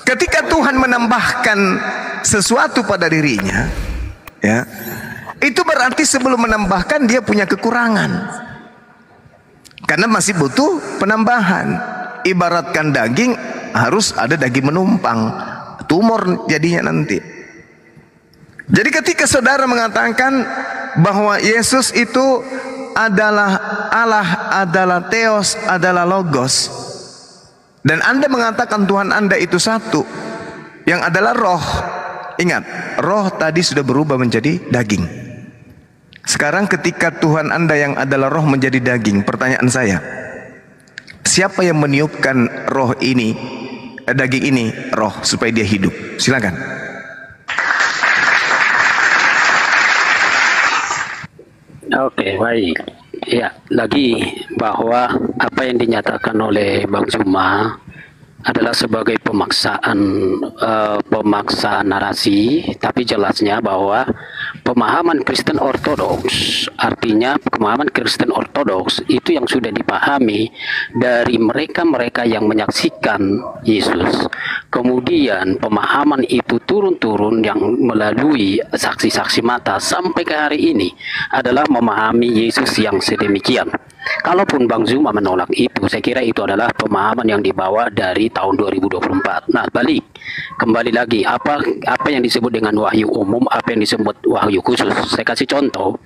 Ketika Tuhan menambahkan sesuatu pada dirinya, ya, itu berarti sebelum menambahkan dia punya kekurangan. Karena masih butuh penambahan. Ibaratkan daging, harus ada daging menumpang. Tumor jadinya nanti. Jadi ketika saudara mengatakan bahwa Yesus itu adalah Allah, adalah Theos, adalah Logos, dan Anda mengatakan Tuhan Anda itu satu, yang adalah roh. Ingat, roh tadi sudah berubah menjadi daging. Sekarang ketika Tuhan Anda yang adalah roh menjadi daging, pertanyaan saya, siapa yang meniupkan roh ini, daging ini, roh, supaya dia hidup? Silakan. Oke, baik. Ya, lagi bahwa apa yang dinyatakan oleh Bang Zuma adalah sebagai pemaksaan narasi, tapi jelasnya bahwa pemahaman Kristen Ortodoks, artinya pemahaman Kristen Ortodoks itu yang sudah dipahami dari mereka-mereka yang menyaksikan Yesus. Kemudian pemahaman itu turun-turun yang melalui saksi-saksi mata sampai ke hari ini adalah memahami Yesus yang sedemikian. Kalaupun Bang Zuma menolak itu, saya kira itu adalah pemahaman yang dibawa dari tahun 2024. Nah, kembali lagi, apa yang disebut dengan wahyu umum, apa yang disebut wahyu khusus. Saya kasih contoh.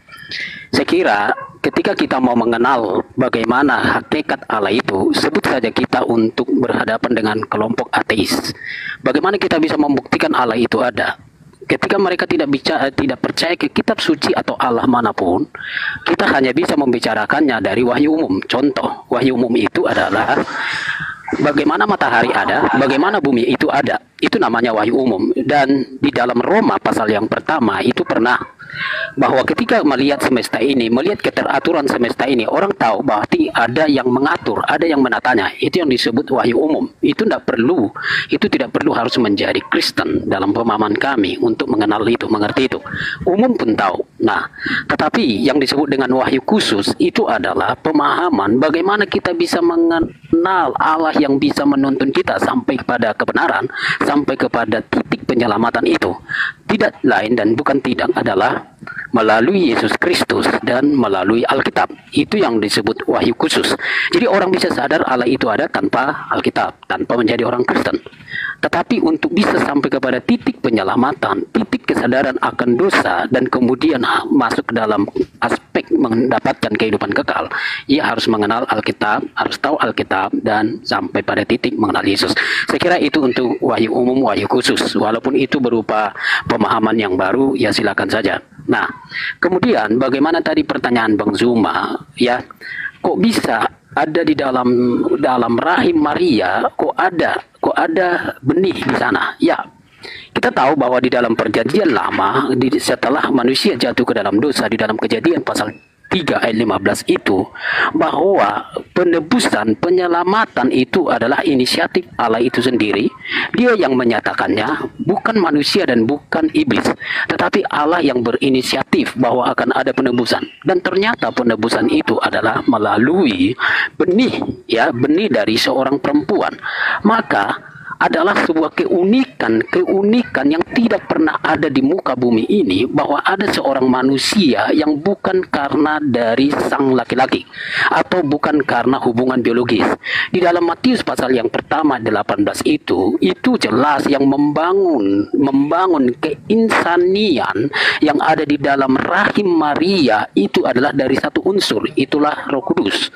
Saya kira ketika kita mau mengenal bagaimana hakikat Allah itu, sebut saja kita untuk berhadapan dengan kelompok ateis. Bagaimana kita bisa membuktikan Allah itu ada? Ketika mereka tidak percaya ke kitab suci atau Allah manapun, kita hanya bisa membicarakannya dari wahyu umum. Contoh, wahyu umum itu adalah bagaimana matahari ada, bagaimana bumi itu ada. Itu namanya wahyu umum. Dan di dalam Roma pasal yang pertama itu pernah bahwa ketika melihat semesta ini, melihat keteraturan semesta ini, orang tahu bahwa ada yang mengatur, ada yang menatanya. Itu yang disebut wahyu umum. Itu tidak perlu harus menjadi Kristen dalam pemahaman kami untuk mengenal itu, mengerti itu. Umum pun tahu. Nah, tetapi yang disebut dengan wahyu khusus itu adalah pemahaman bagaimana kita bisa mengenal Allah yang bisa menuntun kita sampai kepada kebenaran, sampai kepada titik penyelamatan itu. Tidak lain dan bukan tidak adalah melalui Yesus Kristus dan melalui Alkitab. Itu yang disebut wahyu khusus. Jadi orang bisa sadar Allah itu ada tanpa Alkitab, tanpa menjadi orang Kristen. Tetapi untuk bisa sampai kepada titik penyelamatan, titik kesadaran akan dosa, dan kemudian masuk ke dalam aspek mendapatkan kehidupan kekal, ia harus mengenal Alkitab, harus tahu Alkitab, dan sampai pada titik mengenal Yesus. Saya kira itu untuk wahyu umum, wahyu khusus. Walaupun itu berupa pemahaman yang baru, ya silakan saja. Nah, kemudian bagaimana tadi pertanyaan Bang Zuma, ya, kok bisa ada di dalam rahim Maria, kok ada benih di sana? Ya, kita tahu bahwa di dalam perjanjian lama, setelah manusia jatuh ke dalam dosa, di dalam Kejadian pasal 3 ayat 15 itu, bahwa penebusan, penyelamatan itu adalah inisiatif Allah itu sendiri. Dia yang menyatakannya, bukan manusia dan bukan iblis, tetapi Allah yang berinisiatif bahwa akan ada penebusan. Dan ternyata penebusan itu adalah melalui benih, ya, benih dari seorang perempuan. Maka adalah sebuah keunikan yang tidak pernah ada di muka bumi ini, bahwa ada seorang manusia yang bukan karena dari sang laki-laki atau bukan karena hubungan biologis. Di dalam Matius pasal yang pertama 18 itu jelas yang membangun keinsanian yang ada di dalam rahim Maria itu adalah dari satu unsur, itulah Roh Kudus.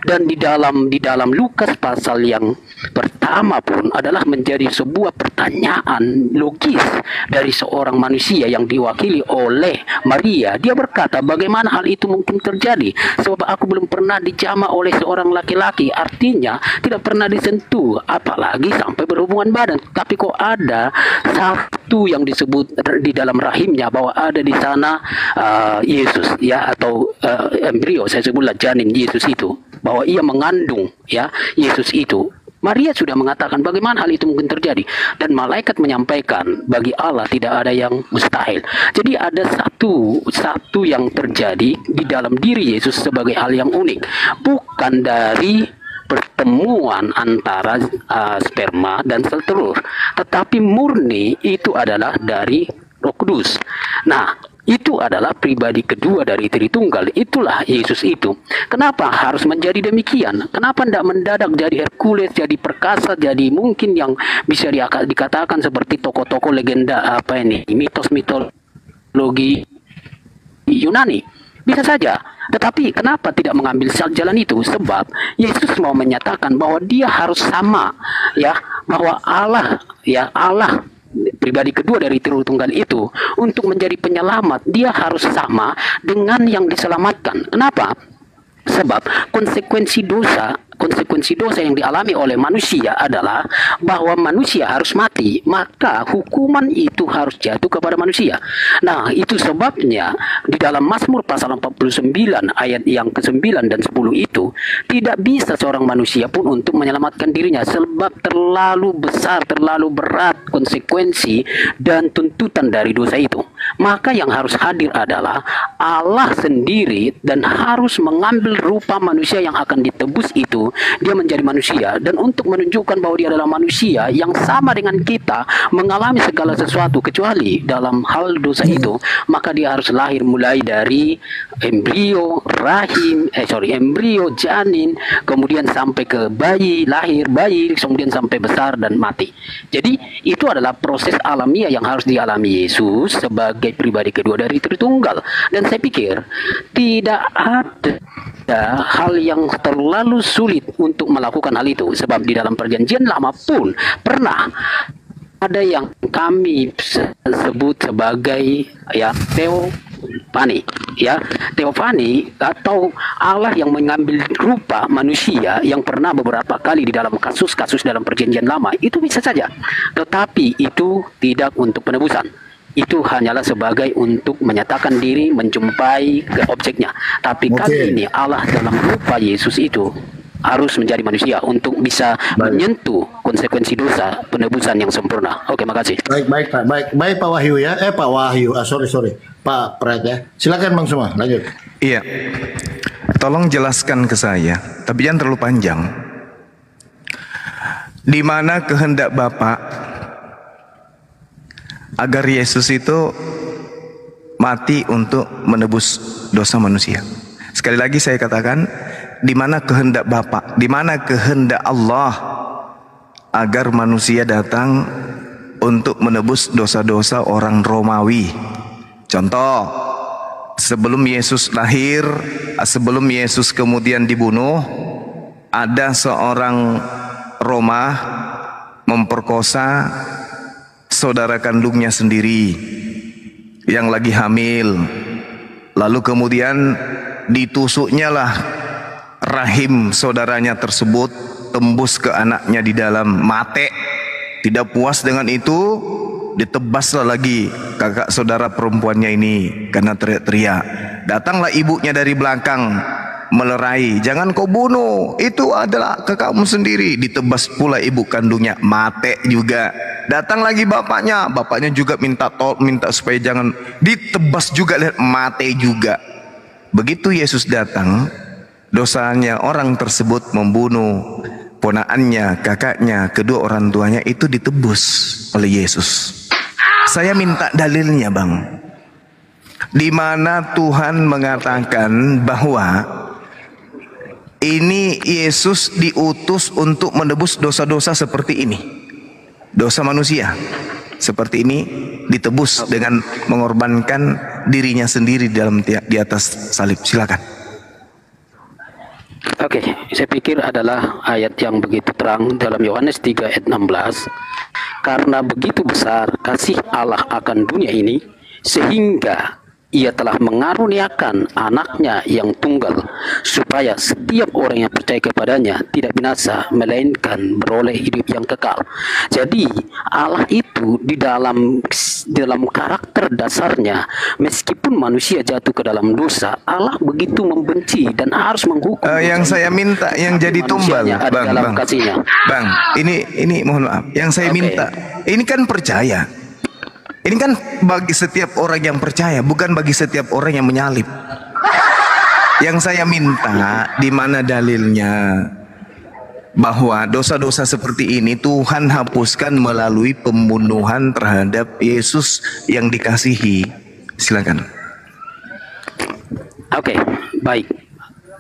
Dan di dalam Lukas pasal yang pertama pun adalah menjadi sebuah pertanyaan logis dari seorang manusia yang diwakili oleh Maria. Dia berkata, bagaimana hal itu mungkin terjadi? Sebab aku belum pernah dijamah oleh seorang laki-laki. Artinya tidak pernah disentuh, apalagi sampai berhubungan badan. Tapi kok ada satu yang disebut di dalam rahimnya, bahwa ada di sana Yesus, ya, atau embrio, saya sebutlah janin Yesus itu, bahwa ia mengandung, ya, Yesus itu. Maria sudah mengatakan bagaimana hal itu mungkin terjadi. Dan malaikat menyampaikan, bagi Allah tidak ada yang mustahil. Jadi ada satu yang terjadi di dalam diri Yesus sebagai hal yang unik. Bukan dari pertemuan antara sperma dan sel telur, tetapi murni itu adalah dari Roh Kudus. Nah, itu adalah pribadi kedua dari Tritunggal. Itulah Yesus itu. Kenapa harus menjadi demikian? Kenapa tidak mendadak jadi Hercules, jadi perkasa, jadi mungkin yang bisa dikatakan seperti tokoh-tokoh legenda mitos mitologi Yunani? Bisa saja. Tetapi kenapa tidak mengambil jalan itu? Sebab Yesus mau menyatakan bahwa dia harus sama, ya, bahwa Allah pribadi kedua dari Tritunggal itu untuk menjadi penyelamat, dia harus sama dengan yang diselamatkan. Kenapa? Sebab konsekuensi dosa yang dialami oleh manusia adalah bahwa manusia harus mati, maka hukuman itu harus jatuh kepada manusia. Nah, itu sebabnya di dalam Mazmur pasal 49 ayat yang ke-9 dan 10 itu tidak bisa seorang manusia pun untuk menyelamatkan dirinya, sebab terlalu besar, terlalu berat konsekuensi dan tuntutan dari dosa itu. Maka yang harus hadir adalah Allah sendiri dan harus mengambil rupa manusia yang akan ditebus itu. Dia menjadi manusia, dan untuk menunjukkan bahwa dia adalah manusia yang sama dengan kita, mengalami segala sesuatu kecuali dalam hal dosa itu, maka dia harus lahir mulai dari embrio, janin, kemudian sampai ke bayi, lahir bayi, kemudian sampai besar dan mati. Jadi itu adalah proses alamiah yang harus dialami Yesus sebagai pribadi kedua dari Tritunggal. Dan saya pikir tidak ada hal yang terlalu sulit untuk melakukan hal itu, sebab di dalam perjanjian lama pun pernah ada yang kami sebut sebagai teofani, teofani atau Allah yang mengambil rupa manusia yang pernah beberapa kali di dalam kasus-kasus dalam perjanjian lama. Itu bisa saja, tetapi itu tidak untuk penebusan. Itu hanyalah sebagai untuk menyatakan diri, menjumpai ke objeknya. Tapi kali ini Allah dalam rupa Yesus itu harus menjadi manusia untuk bisa menyentuh konsekuensi dosa, penebusan yang sempurna. Oke, makasih. Baik Pak Wahyu ya. Pak Wahyu, sorry. Pak Pret ya. Silakan Bang Suma, lanjut. Iya. Tolong jelaskan ke saya, tapi jangan terlalu panjang. Di mana kehendak Bapak agar Yesus itu mati untuk menebus dosa manusia? Sekali lagi saya katakan, di mana kehendak Bapa, di mana kehendak Allah agar manusia datang untuk menebus dosa-dosa orang Romawi? Contoh, sebelum Yesus lahir, sebelum Yesus kemudian dibunuh, ada seorang Roma memperkosa saudara kandungnya sendiri yang lagi hamil. Lalu kemudian ditusuknya lah rahim saudaranya tersebut, tembus ke anaknya di dalam, mate. Tidak puas dengan itu, ditebaslah lagi kakak saudara perempuannya ini karena teriak-teriak. Datanglah ibunya dari belakang melerai, jangan kau bunuh, itu adalah kakakmu sendiri. Ditebas pula ibu kandungnya, mate juga. Datang lagi bapaknya juga minta supaya jangan, ditebas juga, lihat, mate juga. Begitu Yesus datang, dosanya orang tersebut membunuh ponakannya, kakaknya, kedua orang tuanya, itu ditebus oleh Yesus. Saya minta dalilnya, Bang. Di mana Tuhan mengatakan bahwa ini Yesus diutus untuk menebus dosa-dosa seperti ini, dosa manusia seperti ini, ditebus dengan mengorbankan dirinya sendiri di atas salib. Silakan. Oke, saya pikir adalah ayat yang begitu terang dalam Yohanes 3 ayat 16. Karena begitu besar kasih Allah akan dunia ini, sehingga Ia telah mengaruniakan anaknya yang tunggal, supaya setiap orang yang percaya kepadanya tidak binasa, melainkan beroleh hidup yang kekal. Jadi Allah itu di dalam karakter dasarnya, meskipun manusia jatuh ke dalam dosa, Allah begitu membenci dan harus menghukum. Yang saya minta yang jadi tumbal, Bang, ini mohon maaf, yang saya minta, ini kan percaya. Ini kan bagi setiap orang yang percaya, bukan bagi setiap orang yang menyalib. Yang saya minta, di mana dalilnya? bahwa dosa-dosa seperti ini Tuhan hapuskan melalui pembunuhan terhadap Yesus yang dikasihi. Silakan. Oke, baik.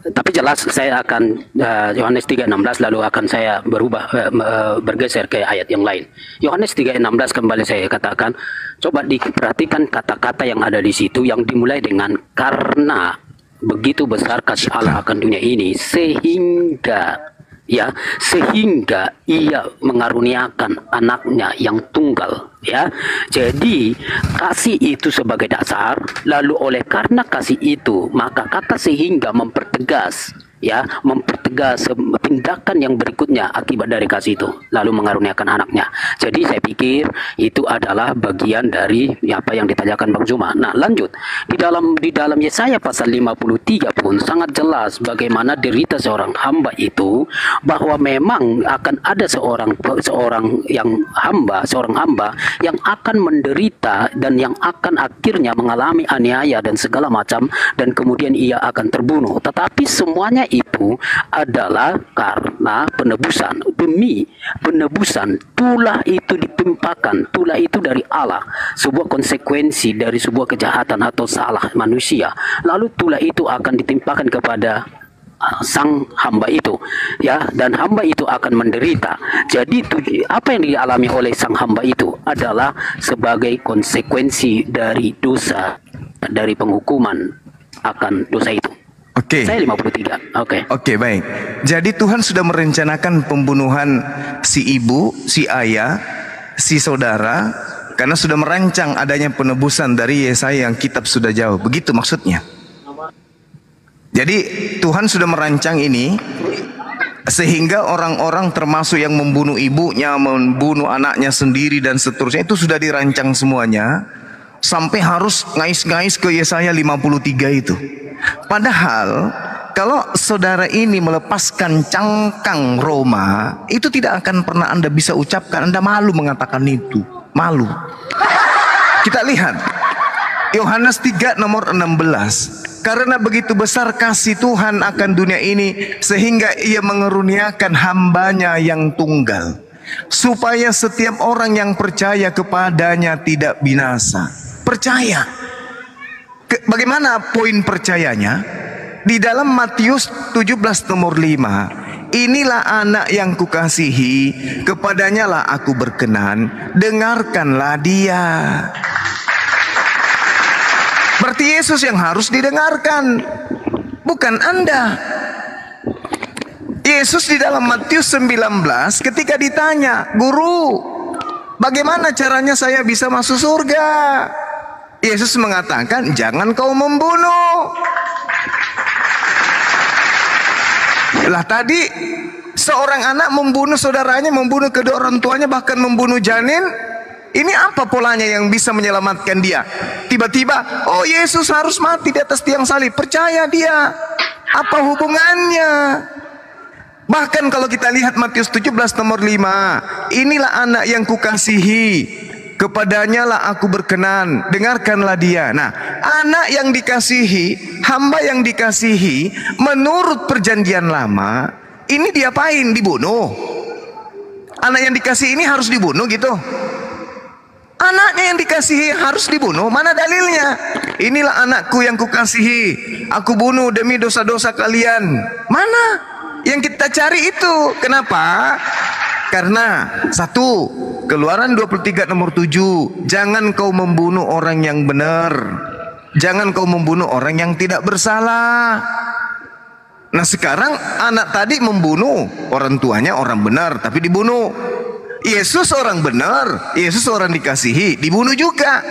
Tapi jelas saya akan Yohanes 3:16 lalu akan saya bergeser ke ayat yang lain. Yohanes 3:16 kembali saya katakan, coba diperhatikan kata-kata yang ada di situ yang dimulai dengan karena begitu besar kasih Allah akan dunia ini sehingga ia mengaruniakan anaknya yang tunggal, ya. Jadi kasih itu sebagai dasar, lalu oleh karena kasih itu maka kata sehingga mempertegas tindakan yang berikutnya akibat dari kasih itu, lalu mengaruniakan anaknya. Jadi saya pikir itu adalah bagian dari apa yang ditanyakan Bang Zuma. Nah, lanjut. Di dalam Yesaya pasal 53 pun sangat jelas bagaimana derita seorang hamba itu, bahwa memang akan ada seorang hamba yang akan menderita dan yang akan akhirnya mengalami aniaya dan segala macam, dan kemudian ia akan terbunuh. Tetapi semuanya itu adalah karena penebusan. Demi penebusan, tulah itu ditimpakan, tulah itu dari Allah, sebuah konsekuensi dari sebuah kejahatan atau salah manusia. Lalu tulah itu akan ditimpakan kepada sang hamba itu, ya, dan hamba itu akan menderita. Jadi apa yang dialami oleh sang hamba itu adalah sebagai konsekuensi dari dosa, dari penghukuman akan dosa itu. Oke. Saya 53. Oke, baik. Jadi Tuhan sudah merencanakan pembunuhan si ibu, si ayah, si saudara, karena sudah merancang adanya penebusan dari Yesaya yang kitab sudah jauh. Begitu maksudnya. Jadi Tuhan sudah merancang ini sehingga orang-orang termasuk yang membunuh ibunya, membunuh anaknya sendiri dan seterusnya, itu sudah dirancang semuanya sampai harus ngais-ngais ke Yesaya 53 itu. Padahal kalau saudara ini melepaskan cangkang Roma, itu tidak akan pernah Anda bisa ucapkan. Anda malu mengatakan itu. Malu. Kita lihat Yohanes 3 nomor 16. Karena begitu besar kasih Tuhan akan dunia ini, sehingga ia mengeruniakan hambanya yang tunggal, supaya setiap orang yang percaya kepadanya tidak binasa. Percaya. Bagaimana poin percayanya? Di dalam Matius 17 nomor 5, inilah anak yang kukasihi, kepadanya lah aku berkenan, dengarkanlah dia. Berarti Yesus yang harus didengarkan, bukan Anda. Yesus di dalam Matius 19 ketika ditanya, "Guru, bagaimana caranya saya bisa masuk surga?" Yesus mengatakan, "Jangan kau membunuh." Lah tadi seorang anak membunuh saudaranya, membunuh kedua orang tuanya, bahkan membunuh janin. Ini apa polanya yang bisa menyelamatkan dia? Tiba-tiba, oh Yesus harus mati di atas tiang salib. Percaya dia. Apa hubungannya? Bahkan kalau kita lihat Matius 17 nomor 5, inilah anak yang kukasihi, kepadanya lah aku berkenan, dengarkanlah dia. Nah, anak yang dikasihi, hamba yang dikasihi, menurut perjanjian lama, ini diapain? Dibunuh. Anak yang dikasihi ini harus dibunuh gitu. Anaknya yang dikasihi harus dibunuh. Mana dalilnya? Inilah anakku yang kukasihi, aku bunuh demi dosa-dosa kalian. Mana? Yang kita cari itu. Kenapa? Karena satu, Keluaran 23 nomor 7, jangan kau membunuh orang yang benar, jangan kau membunuh orang yang tidak bersalah. Nah sekarang anak tadi membunuh orang tuanya, orang benar tapi dibunuh. Yesus orang benar, Yesus orang dikasihi, dibunuh juga.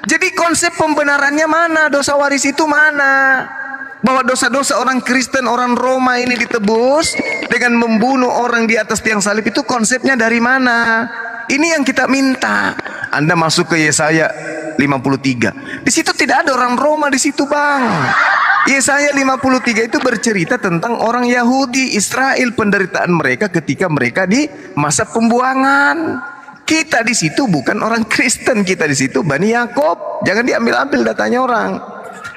Jadi konsep pembenarannya mana? Dosa waris itu mana? Bahwa dosa-dosa orang Kristen, orang Roma ini ditebus dengan membunuh orang di atas tiang salib, itu konsepnya dari mana? Ini yang kita minta. Anda masuk ke Yesaya 53. Di situ tidak ada orang Roma di situ, Bang. Yesaya 53 itu bercerita tentang orang Yahudi, Israel, penderitaan mereka ketika mereka di masa pembuangan. Kita di situ bukan orang Kristen, kita di situ Bani Yakob. Jangan diambil-ambil datanya orang.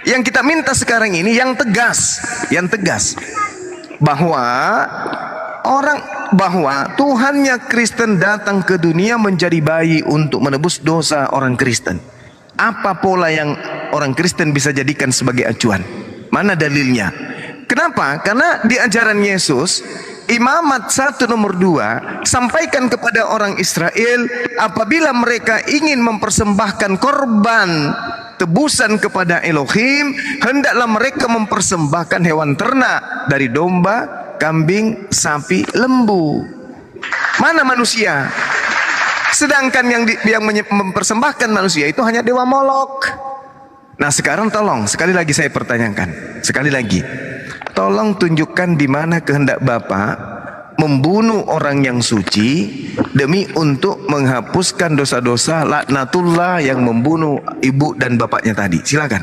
Yang kita minta sekarang ini yang tegas, bahwa orang bahwa Tuhannya Kristen datang ke dunia menjadi bayi untuk menebus dosa orang Kristen. Apa pola yang orang Kristen bisa jadikan sebagai acuan? Mana dalilnya? Kenapa? Karena di ajaran Yesus, imamat 1 nomor 2 sampaikan kepada orang Israel, apabila mereka ingin mempersembahkan korban tebusan kepada Elohim, hendaklah mereka mempersembahkan hewan ternak dari domba, kambing, sapi, lembu. Mana manusia? Sedangkan yang mempersembahkan manusia itu hanya dewa Molok. Nah sekarang tolong, sekali lagi saya pertanyakan, sekali lagi, tolong tunjukkan di mana kehendak Bapa membunuh orang yang suci demi untuk menghapuskan dosa-dosa laknatullah yang membunuh ibu dan bapaknya tadi. Silakan.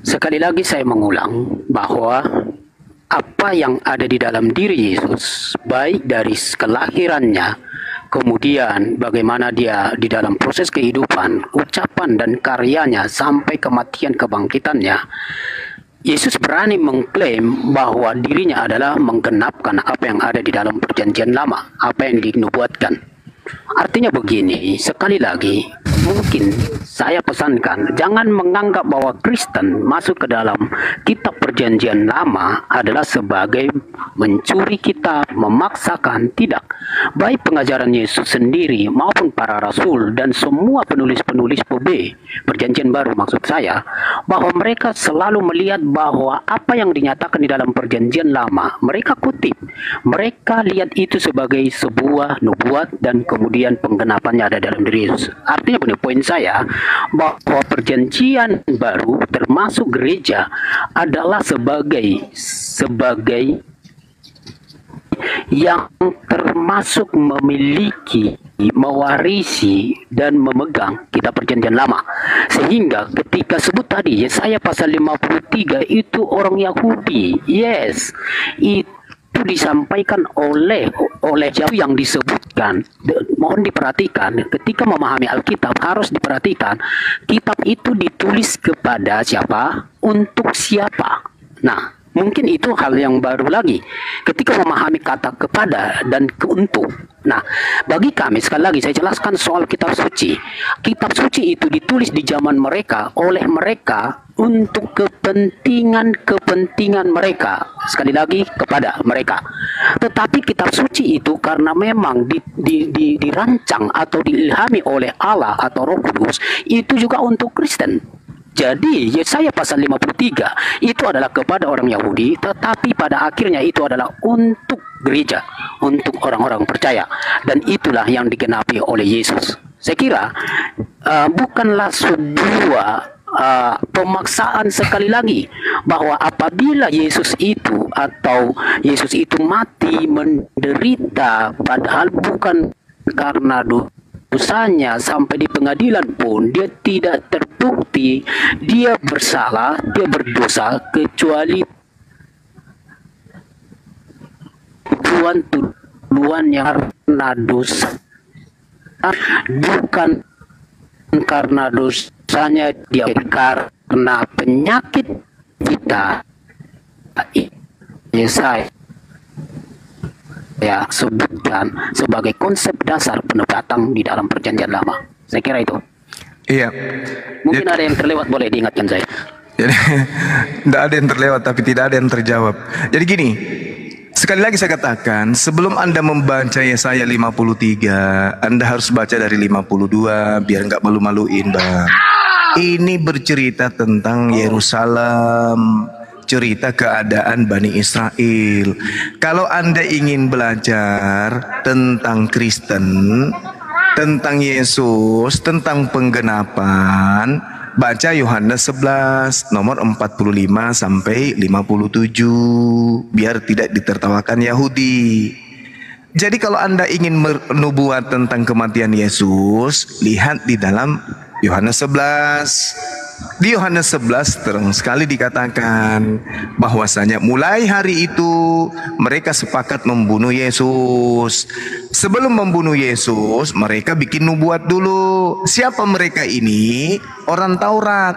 Sekali lagi saya mengulang bahwa apa yang ada di dalam diri Yesus, baik dari kelahirannya, kemudian bagaimana dia di dalam proses kehidupan, ucapan dan karyanya sampai kematian kebangkitannya, Yesus berani mengklaim bahwa dirinya adalah menggenapkan apa yang ada di dalam perjanjian lama, apa yang dinubuatkan. Artinya begini, sekali lagi, mungkin saya pesankan, jangan menganggap bahwa Kristen masuk ke dalam kitab perjanjian lama adalah sebagai mencuri kitab, memaksakan. Tidak. Baik pengajaran Yesus sendiri maupun para rasul dan semua penulis-penulis perjanjian baru maksud saya, bahwa mereka selalu melihat bahwa apa yang dinyatakan di dalam perjanjian lama, mereka kutip. Mereka lihat itu sebagai sebuah nubuat dan kemudian penggenapannya ada dalam diri Yesus. Artinya begini, poin saya bahwa perjanjian baru termasuk gereja adalah sebagai yang termasuk memiliki, mewarisi dan memegang kitab perjanjian lama. Sehingga ketika sebut tadi Yesaya pasal 53 itu orang Yahudi. Yes, itu disampaikan oleh yang disebutkan. Mohon diperhatikan, ketika memahami Alkitab harus diperhatikan kitab itu ditulis kepada siapa, untuk siapa. Nah, mungkin itu hal yang baru lagi ketika memahami kata kepada dan untuk. Nah, bagi kami sekali lagi saya jelaskan soal kitab suci. Kitab suci itu ditulis di zaman mereka oleh mereka untuk kepentingan mereka. Sekali lagi kepada mereka. Tetapi kitab suci itu karena memang dirancang atau diilhami oleh Allah atau Roh Kudus, itu juga untuk Kristen. Jadi Yesaya pasal 53 itu adalah kepada orang Yahudi, tetapi pada akhirnya itu adalah untuk gereja, untuk orang-orang percaya. Dan itulah yang digenapi oleh Yesus. Saya kira bukanlah sebuah pemaksaan sekali lagi bahwa apabila Yesus itu mati menderita padahal bukan karena dosanya, sampai di pengadilan pun dia tidak terbukti dia bersalah, dia berdosa, kecuali tuduhan yang karena dosa, bukan karena dosanya dia, karena penyakit kita. Yesaya sebutkan sebagai konsep dasar penobatan di dalam perjanjian lama. Saya kira itu. Iya. Mungkin ada yang terlewat, boleh diingatkan saya. Jadi tidak ada yang terlewat tapi tidak ada yang terjawab. Jadi gini, sekali lagi saya katakan, sebelum Anda membaca Yesaya 53, Anda harus baca dari 52 biar nggak malu-maluin, Bang. Ini bercerita tentang Yerusalem, cerita keadaan Bani Israel. Kalau Anda ingin belajar tentang Kristen, tentang Yesus, tentang penggenapan, baca Yohanes 11 nomor 45 sampai 57 biar tidak ditertawakan Yahudi. Jadi kalau Anda ingin menubuat tentang kematian Yesus, lihat di dalam Yohanes 11 Di Yohanes 11 terang sekali dikatakan bahwasanya mulai hari itu mereka sepakat membunuh Yesus. Sebelum membunuh Yesus, mereka bikin nubuat dulu. Siapa mereka ini? Orang Taurat,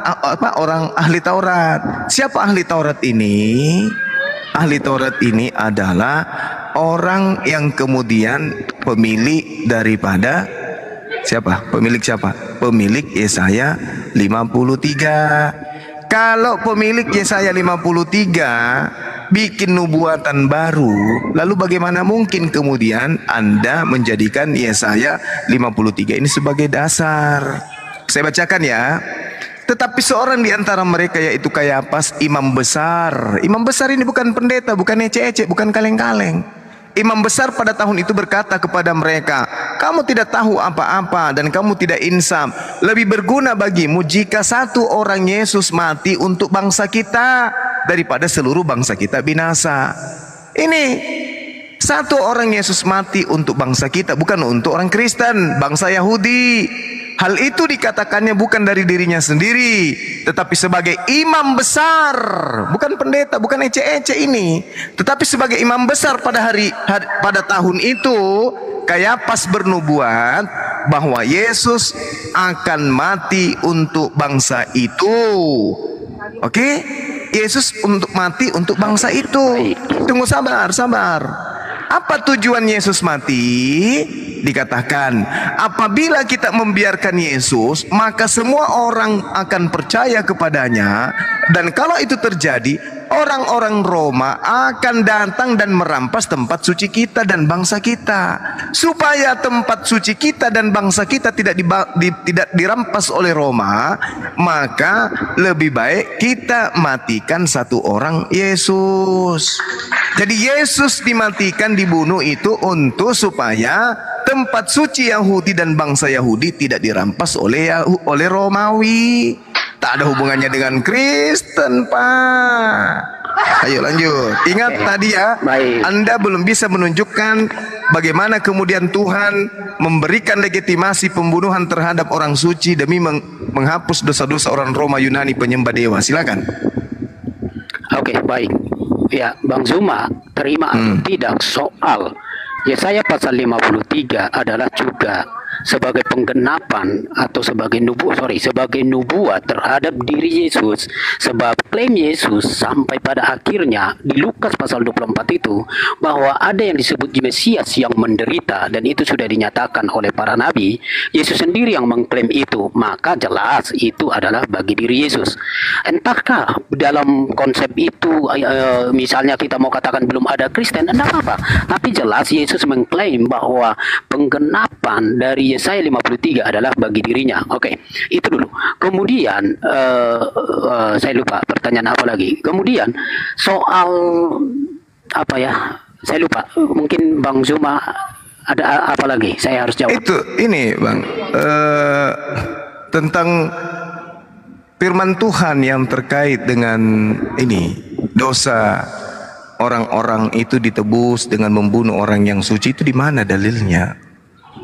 orang ahli Taurat. Siapa ahli Taurat ini? Ahli Taurat ini adalah orang yang kemudian pemilik daripada siapa? Pemilik siapa? Pemilik Yesaya 53. Kalau pemilik Yesaya 53 bikin nubuatan baru, lalu bagaimana mungkin kemudian Anda menjadikan Yesaya 53 ini sebagai dasar? Saya bacakan ya. Tetapi seorang di antara mereka, yaitu Kayafas, imam besar. Imam besar ini bukan pendeta, bukan ece-ece, bukan kaleng-kaleng. Imam besar pada tahun itu berkata kepada mereka, kamu tidak tahu apa-apa dan kamu tidak insaf. Lebih berguna bagimu jika satu orang Yesus mati untuk bangsa kita daripada seluruh bangsa kita binasa. Ini satu orang Yesus mati untuk bangsa kita, bukan untuk orang Kristen, bangsa Yahudi. Hal itu dikatakannya bukan dari dirinya sendiri, tetapi sebagai imam besar, bukan pendeta, bukan ece-ece ini, tetapi sebagai imam besar pada tahun itu, Kayafas bernubuat bahwa Yesus akan mati untuk bangsa itu. Oke? Yesus untuk mati untuk bangsa itu. Tunggu, sabar. Apa tujuan Yesus mati? Dikatakan, apabila kita membiarkan Yesus, maka semua orang akan percaya kepadanya. Dan kalau itu terjadi, orang-orang Roma akan datang dan merampas tempat suci kita dan bangsa kita. Supaya tempat suci kita dan bangsa kita tidak dirampas oleh Roma, maka lebih baik kita matikan satu orang Yesus. Jadi Yesus dimatikan, dibunuh itu untuk supaya tempat suci Yahudi dan bangsa Yahudi tidak dirampas oleh Romawi. Tak ada hubungannya dengan Kristen, Pak. Ayo lanjut. Ingat tadi ya, Anda belum bisa menunjukkan bagaimana kemudian Tuhan memberikan legitimasi pembunuhan terhadap orang suci demi menghapus dosa-dosa orang Roma Yunani penyembah dewa. Silakan. Oke, baik. Ya, Bang Zuma, terima atau tidak soal Yesaya pasal 53 adalah juga sebagai penggenapan atau sebagai nubuat terhadap diri Yesus. Sebab klaim Yesus sampai pada akhirnya di Lukas pasal 24 itu bahwa ada yang disebut Mesias yang menderita, dan itu sudah dinyatakan oleh para nabi. Yesus sendiri yang mengklaim itu, maka jelas itu adalah bagi diri Yesus. Entahkah dalam konsep itu misalnya kita mau katakan belum ada Kristen, tidak apa-apa, tapi jelas Yesus mengklaim bahwa penggenapan dari Yesaya 53 adalah bagi dirinya. Oke, itu dulu. Kemudian saya lupa pertanyaan apa lagi. Kemudian soal apa ya? Saya lupa. Mungkin Bang Zuma ada apa lagi? Saya harus jawab. Itu ini Bang, tentang firman Tuhan yang terkait dengan ini, dosa orang-orang itu ditebus dengan membunuh orang yang suci, itu di mana dalilnya?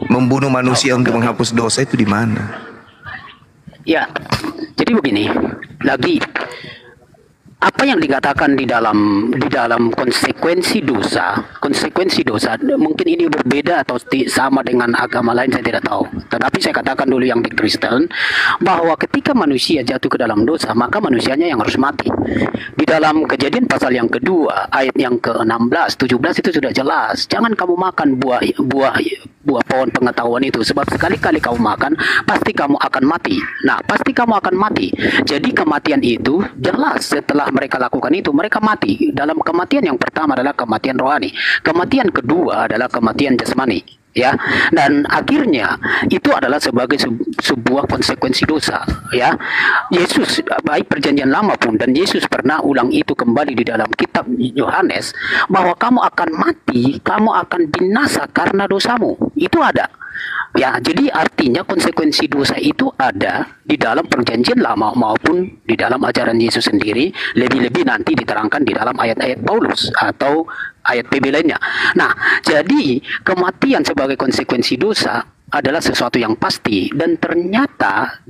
Membunuh manusia untuk menghapus dosa itu di mana? Ya, jadi begini, lagi apa yang dikatakan di dalam konsekuensi dosa mungkin ini berbeda atau sama dengan agama lain, saya tidak tahu. Tetapi saya katakan dulu yang di Kristen, bahwa ketika manusia jatuh ke dalam dosa, maka manusianya yang harus mati. Di dalam Kejadian pasal yang kedua ayat yang ke-16, 17 itu sudah jelas, jangan kamu makan buah pohon pengetahuan itu, sebab sekali-kali kamu makan pasti kamu akan mati. Nah, pasti kamu akan mati. Jadi kematian itu jelas setelah mereka lakukan itu, mereka mati. Dalam kematian yang pertama adalah kematian rohani, kematian kedua adalah kematian jasmani, ya. Dan akhirnya itu adalah sebagai sebuah konsekuensi dosa, ya. Yesus, baik perjanjian lama pun, dan Yesus pernah ulang itu kembali di dalam kitab Yohanes, bahwa kamu akan mati, kamu akan binasa karena dosamu. Itu ada. Ya, jadi artinya konsekuensi dosa itu ada di dalam perjanjian lama maupun di dalam ajaran Yesus sendiri, lebih-lebih nanti diterangkan di dalam ayat-ayat Paulus atau ayat PB lainnya. Nah, jadi kematian sebagai konsekuensi dosa adalah sesuatu yang pasti, dan ternyata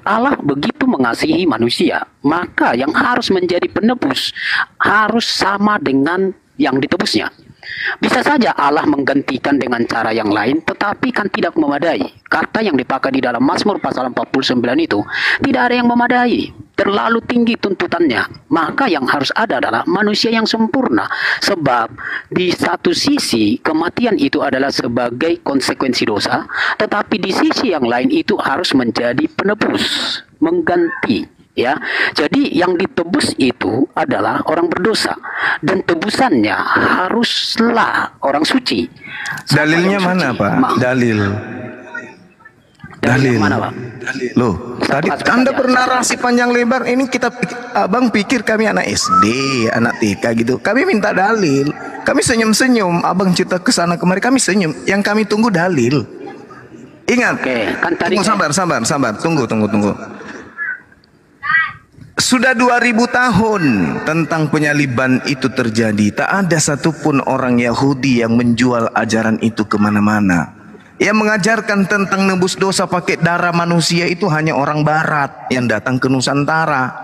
Allah begitu mengasihi manusia, maka yang harus menjadi penebus harus sama dengan yang ditebusnya. Bisa saja Allah menggantikan dengan cara yang lain, tetapi kan tidak memadai. Kata yang dipakai di dalam Mazmur pasal 49 itu, tidak ada yang memadai. Terlalu tinggi tuntutannya. Maka yang harus ada adalah manusia yang sempurna. Sebab di satu sisi kematian itu adalah sebagai konsekuensi dosa, tetapi di sisi yang lain itu harus menjadi penebus, mengganti. Ya, jadi yang ditebus itu adalah orang berdosa, dan tebusannya haruslah orang suci. Dalilnya mana, Pak? Dalil mana, Pak? Loh, tadi Anda bernarasi panjang lebar. Ini Abang pikir kami anak SD, anak TK gitu. Kami minta dalil. Kami senyum-senyum. Abang cerita ke sana kemari, kami senyum. Yang kami tunggu dalil. Ingat. Oke, kan tadi Sabar. Tunggu. Sudah 2000 tahun tentang penyaliban itu terjadi. Tak ada satupun orang Yahudi yang menjual ajaran itu kemana-mana. Yang mengajarkan tentang nebus dosa pakai darah manusia itu hanya orang Barat yang datang ke Nusantara.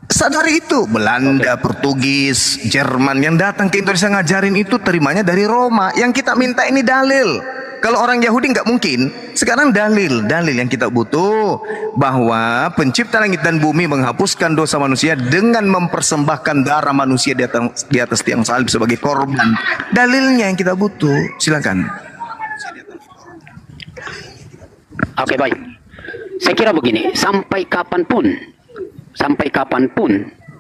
Sadari itu. Belanda, Portugis, Jerman yang datang ke Indonesia ngajarin itu terimanya dari Roma. Yang kita minta ini dalil. Kalau orang Yahudi nggak mungkin. Sekarang dalil yang kita butuh, bahwa pencipta langit dan bumi menghapuskan dosa manusia dengan mempersembahkan darah manusia di atas tiang salib sebagai korban. Dalilnya yang kita butuh. Silakan. Oke, baik. Saya kira begini, sampai kapanpun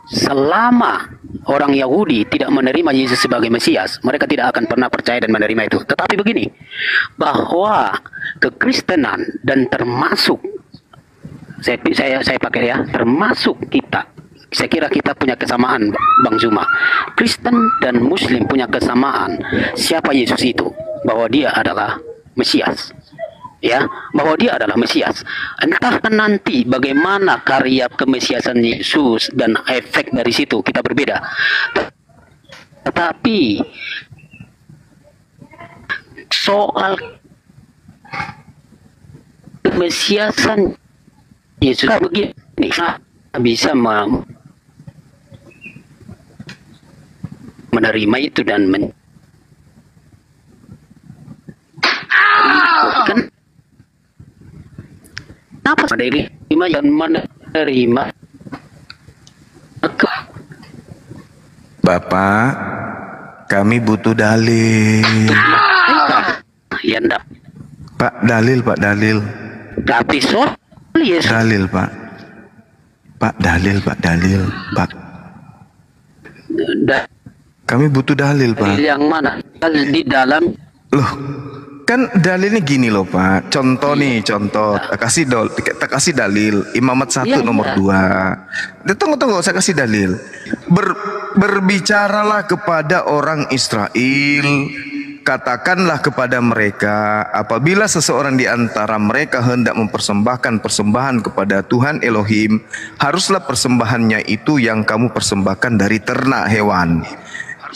selama orang Yahudi tidak menerima Yesus sebagai Mesias, mereka tidak akan pernah percaya dan menerima itu. Tetapi begini, bahwa kekristenan dan termasuk saya pakai ya, termasuk kita, saya kira kita punya kesamaan, Bang Zuma. Kristen dan Muslim punya kesamaan. Siapa Yesus itu? Bahwa dia adalah Mesias. Ya, bahwa dia adalah Mesias. Entah nanti bagaimana karya kemesiasan Yesus dan efek dari situ kita berbeda. Tetapi soal kemesiasan Yesus begini, bisa menerima itu dan kenapa menerima yang menerima? Bapak, kami butuh dalil. Ya enggak. Pak, dalil. Tapi soal Yesus. Dalil, Pak. Pak. Kami butuh dalil, Pak. Yang mana? Di dalam. Loh, kan dalilnya gini loh, Pak. Contoh. Tak kasih dalil. Imamat 1 nomor 2. Tunggu, saya kasih dalil. Berbicaralah kepada orang Israel. Katakanlah kepada mereka, apabila seseorang di antara mereka hendak mempersembahkan persembahan kepada Tuhan Elohim, haruslah persembahannya itu yang kamu persembahkan dari ternak hewan,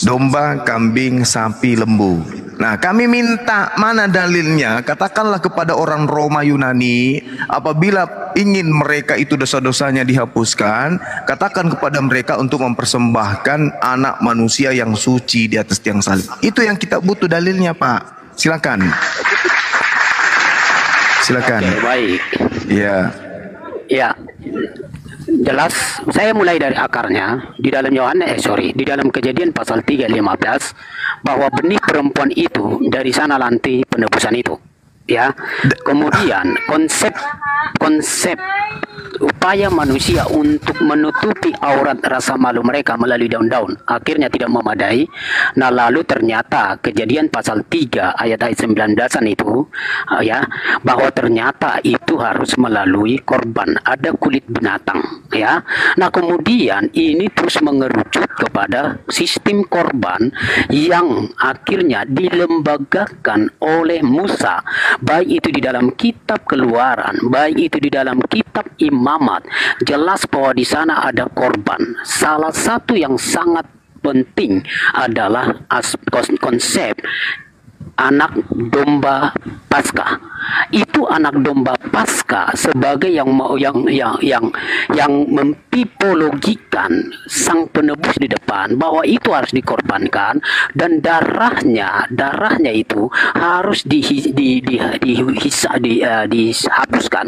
domba, kambing, sapi, lembu. Nah, kami minta mana dalilnya? Katakanlah kepada orang Roma Yunani, apabila ingin mereka itu dosa-dosanya dihapuskan, katakan kepada mereka untuk mempersembahkan anak manusia yang suci di atas tiang salib. Itu yang kita butuh dalilnya, Pak. Silakan. Oke, baik. Ya. Ya. Jelas, saya mulai dari akarnya di dalam di dalam Kejadian pasal 3:15, bahwa benih perempuan itu dari sana nanti penebusan itu. Ya. Kemudian konsep upaya manusia untuk menutupi aurat rasa malu mereka melalui daun-daun akhirnya tidak memadai. Nah, lalu ternyata Kejadian pasal 3 ayat 19 itu ya, bahwa ternyata itu harus melalui korban, ada kulit binatang ya. Nah, kemudian ini terus mengerucut kepada sistem korban yang akhirnya dilembagakan oleh Musa, baik itu di dalam kitab Keluaran, baik itu di dalam kitab Imamat. Jelas bahwa di sana ada korban. Salah satu yang sangat penting adalah konsep anak domba Paskah. Itu anak domba Paskah sebagai yang mentipologikan sang penebus di depan, bahwa itu harus dikorbankan, dan darahnya itu harus dihapuskan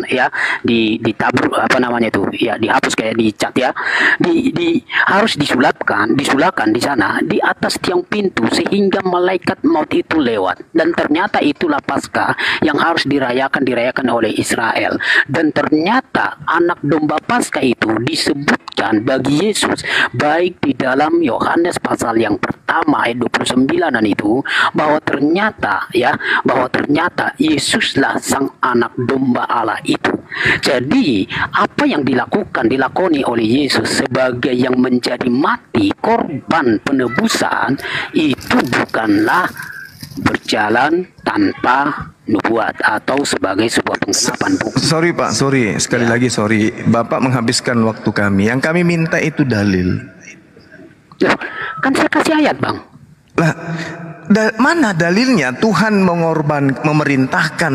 ya, ditabur apa namanya itu ya, dihapus kayak dicat ya, harus disulakan di sana di atas tiang pintu sehingga malaikat maut itu lewat. Dan ternyata itulah Paskah yang harus dirayakan oleh Israel. Dan ternyata anak domba Paskah itu disebutkan bagi Yesus baik di dalam Yohanes pasal yang pertama ayat 29-an itu, bahwa ternyata Yesuslah sang anak domba Allah itu. Jadi apa yang dilakoni oleh Yesus sebagai yang menjadi mati korban penebusan itu bukanlah berjalan tanpa nubuat atau sebagai sebuah penggenapan bukti. Sorry Pak, sekali lagi sorry. Bapak menghabiskan waktu kami. Yang kami minta itu dalil. Loh, kan saya kasih ayat Bang. Lah, mana dalilnya Tuhan memerintahkan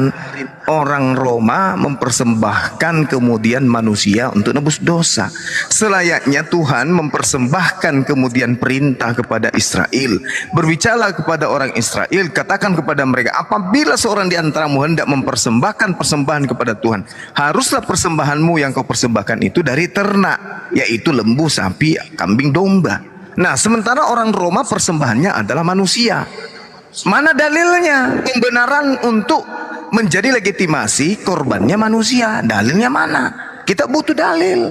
orang Roma mempersembahkan kemudian manusia untuk nebus dosa. Selayaknya Tuhan mempersembahkan kemudian perintah kepada Israel. Berbicara kepada orang Israel, katakan kepada mereka, apabila seorang di antaramu hendak mempersembahkan persembahan kepada Tuhan, haruslah persembahanmu yang kau persembahkan itu dari ternak, yaitu lembu, sapi, kambing, domba. Nah, sementara orang Roma persembahannya adalah manusia. Mana dalilnya? Pembenaran untuk menjadi legitimasi korbannya manusia. Dalilnya mana? Kita butuh dalil.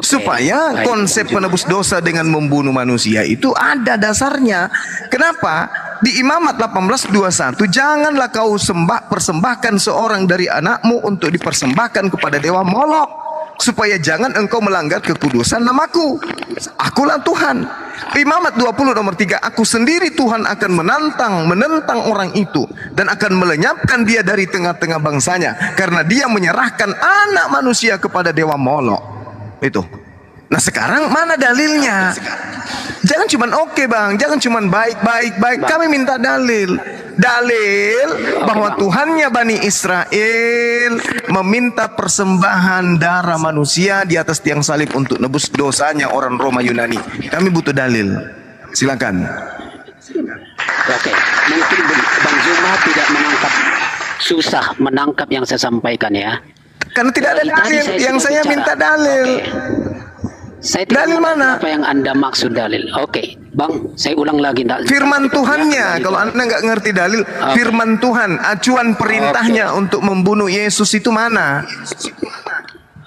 Supaya konsep penebus dosa dengan membunuh manusia itu ada dasarnya. Kenapa? Di Imamat 18:21, janganlah kau persembahkan seorang dari anakmu untuk dipersembahkan kepada dewa Molok, supaya jangan engkau melanggar kekudusan namaku. Akulah Tuhan. Imamat 20:3, aku sendiri Tuhan akan menentang orang itu dan akan melenyapkan dia dari tengah-tengah bangsanya, karena dia menyerahkan anak manusia kepada dewa Molok. Itu. Nah, sekarang mana dalilnya? Jangan cuman oke Bang, jangan cuman baik. Kami minta dalil bahwa Tuhannya Bani Israel meminta persembahan darah manusia di atas tiang salib untuk nebus dosanya orang Roma Yunani. Kami butuh dalil. Silakan. Oke, mungkin Bang Zuma tidak susah menangkap yang saya sampaikan ya. Karena tidak ada dalil. Yang saya minta dalil. Saya tidak dalil mana? Apa yang Anda maksud dalil? Oke, Bang, saya ulang lagi. Firman Tuhannya, kalau Anda nggak ngerti dalil, firman Tuhan, acuan perintahnya untuk membunuh Yesus itu mana?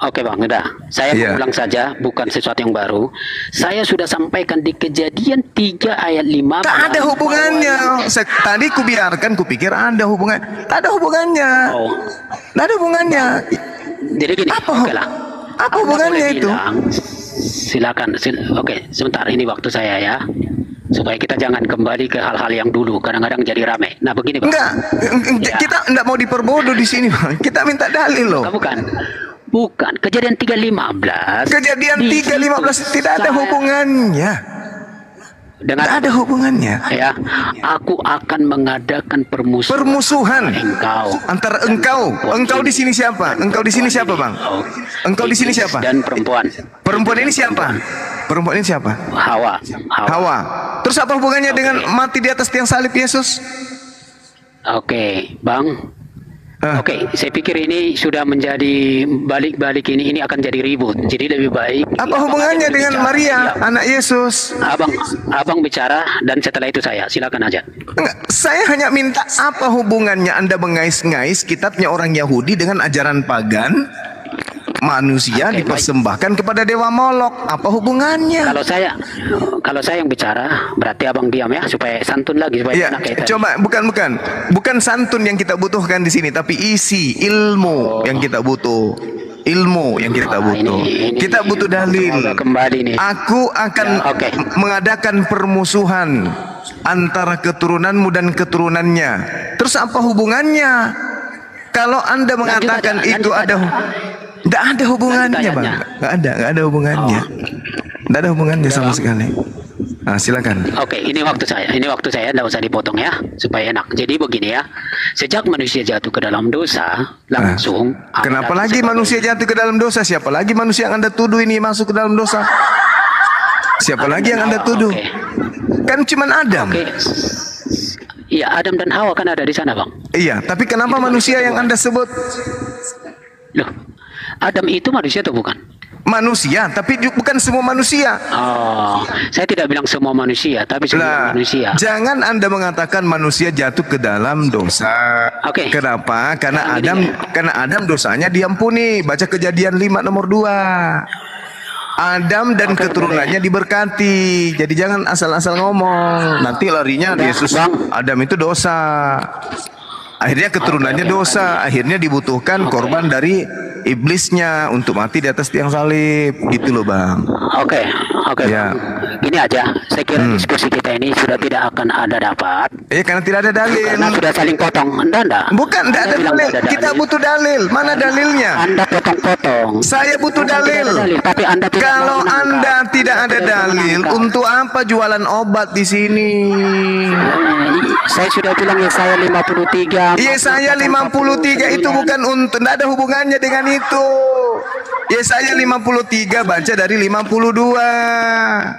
Oke Bang, udah. Saya ulang saja, bukan sesuatu yang baru. Saya sudah sampaikan di Kejadian 3 ayat 5. Tak ada hubungannya. Tadi kupikir ada hubungan. Tak ada hubungannya. Tak ada hubungannya. Jadi gini, apa hubungannya itu? Silakan. Oke, sebentar, ini waktu saya ya, supaya kita jangan kembali ke hal-hal yang dulu. Kadang-kadang jadi rame. Nah, begini Bang. Kita enggak mau diperbodoh di sini Bang. Kita minta dalil loh. Bukan. Kejadian 3:15. Kejadian 3:15 tidak ada hubungannya. Tidak ada hubungannya. Ya, aku akan mengadakan permusuhan antara engkau di sini siapa? Engkau di sini siapa Bang? Engkau di sini siapa? Dan perempuan. Perempuan ini siapa? Perempuan ini siapa? Hawa. Terus apa hubungannya dengan mati di atas tiang salib Yesus? Oke, Bang. Oke, saya pikir ini sudah menjadi balik-balik ini akan jadi ribut. Jadi lebih baik. Apa hubungannya dengan Maria, anak Yesus? Abang bicara dan setelah itu saya. Silakan aja. Enggak, saya hanya minta apa hubungannya Anda mengais-ngais kitabnya orang Yahudi dengan ajaran pagan? Manusia dipersembahkan kepada dewa Molok. Apa hubungannya? Kalau saya yang bicara, berarti abang diam ya, supaya santun lagi, supaya enak kayak tadi. Coba bukan santun yang kita butuhkan di sini, tapi isi ilmu yang kita butuh. Kita butuh dalil. Aku akan mengadakan permusuhan antara keturunanmu dan keturunannya. Terus apa hubungannya? Kalau Anda mengatakan itu ada, tidak ada hubungannya Bang. Nggak ada hubungannya. Tidak ada hubungannya sama sekali. Silakan. Oke, ini waktu saya. Ini waktu saya, tidak usah dipotong ya, supaya enak. Jadi begini ya, sejak manusia jatuh ke dalam dosa, langsung. Kenapa lagi manusia jatuh ke dalam dosa? Siapa lagi manusia yang Anda tuduh ini masuk ke dalam dosa? Siapa lagi yang Anda tuduh? Oke. Kan cuman Adam. Oke. Iya, Adam dan Hawa kan ada di sana, Bang. Iya, tapi kenapa manusia yang Anda sebut? Loh, Adam itu manusia atau bukan? Manusia, tapi bukan semua manusia. Oh, saya tidak bilang semua manusia, tapi semua manusia. Jangan Anda mengatakan manusia jatuh ke dalam dosa. Oke. Kenapa? Karena Begini karena Adam dosanya diampuni. Baca Kejadian 5 nomor 2. Adam dan keturunannya diberkati. Jadi jangan asal-asal ngomong. Nanti larinya Yesus. Adam itu dosa. Akhirnya keturunannya dosa. Akhirnya dibutuhkan korban dari iblisnya untuk mati di atas tiang salib. Gitu loh, Bang. Oke. Ya. Gini aja, saya kira diskusi kita ini sudah tidak akan ada dapat. Karena tidak ada dalil. Karena sudah saling potong. Enggak. Bukan, tidak ada dalil. Kita butuh dalil. Mana dalilnya? Anda potong-potong. Saya butuh dalil. Tapi Anda tidak Kalau mau menangkap. Anda tidak ada dalil, untuk apa jualan obat di sini? Saya sudah bilang Yesaya 53. Yesaya 53 itu bukan untuk, tidak ada hubungannya dengan itu. Yesaya 53 baca dari 52.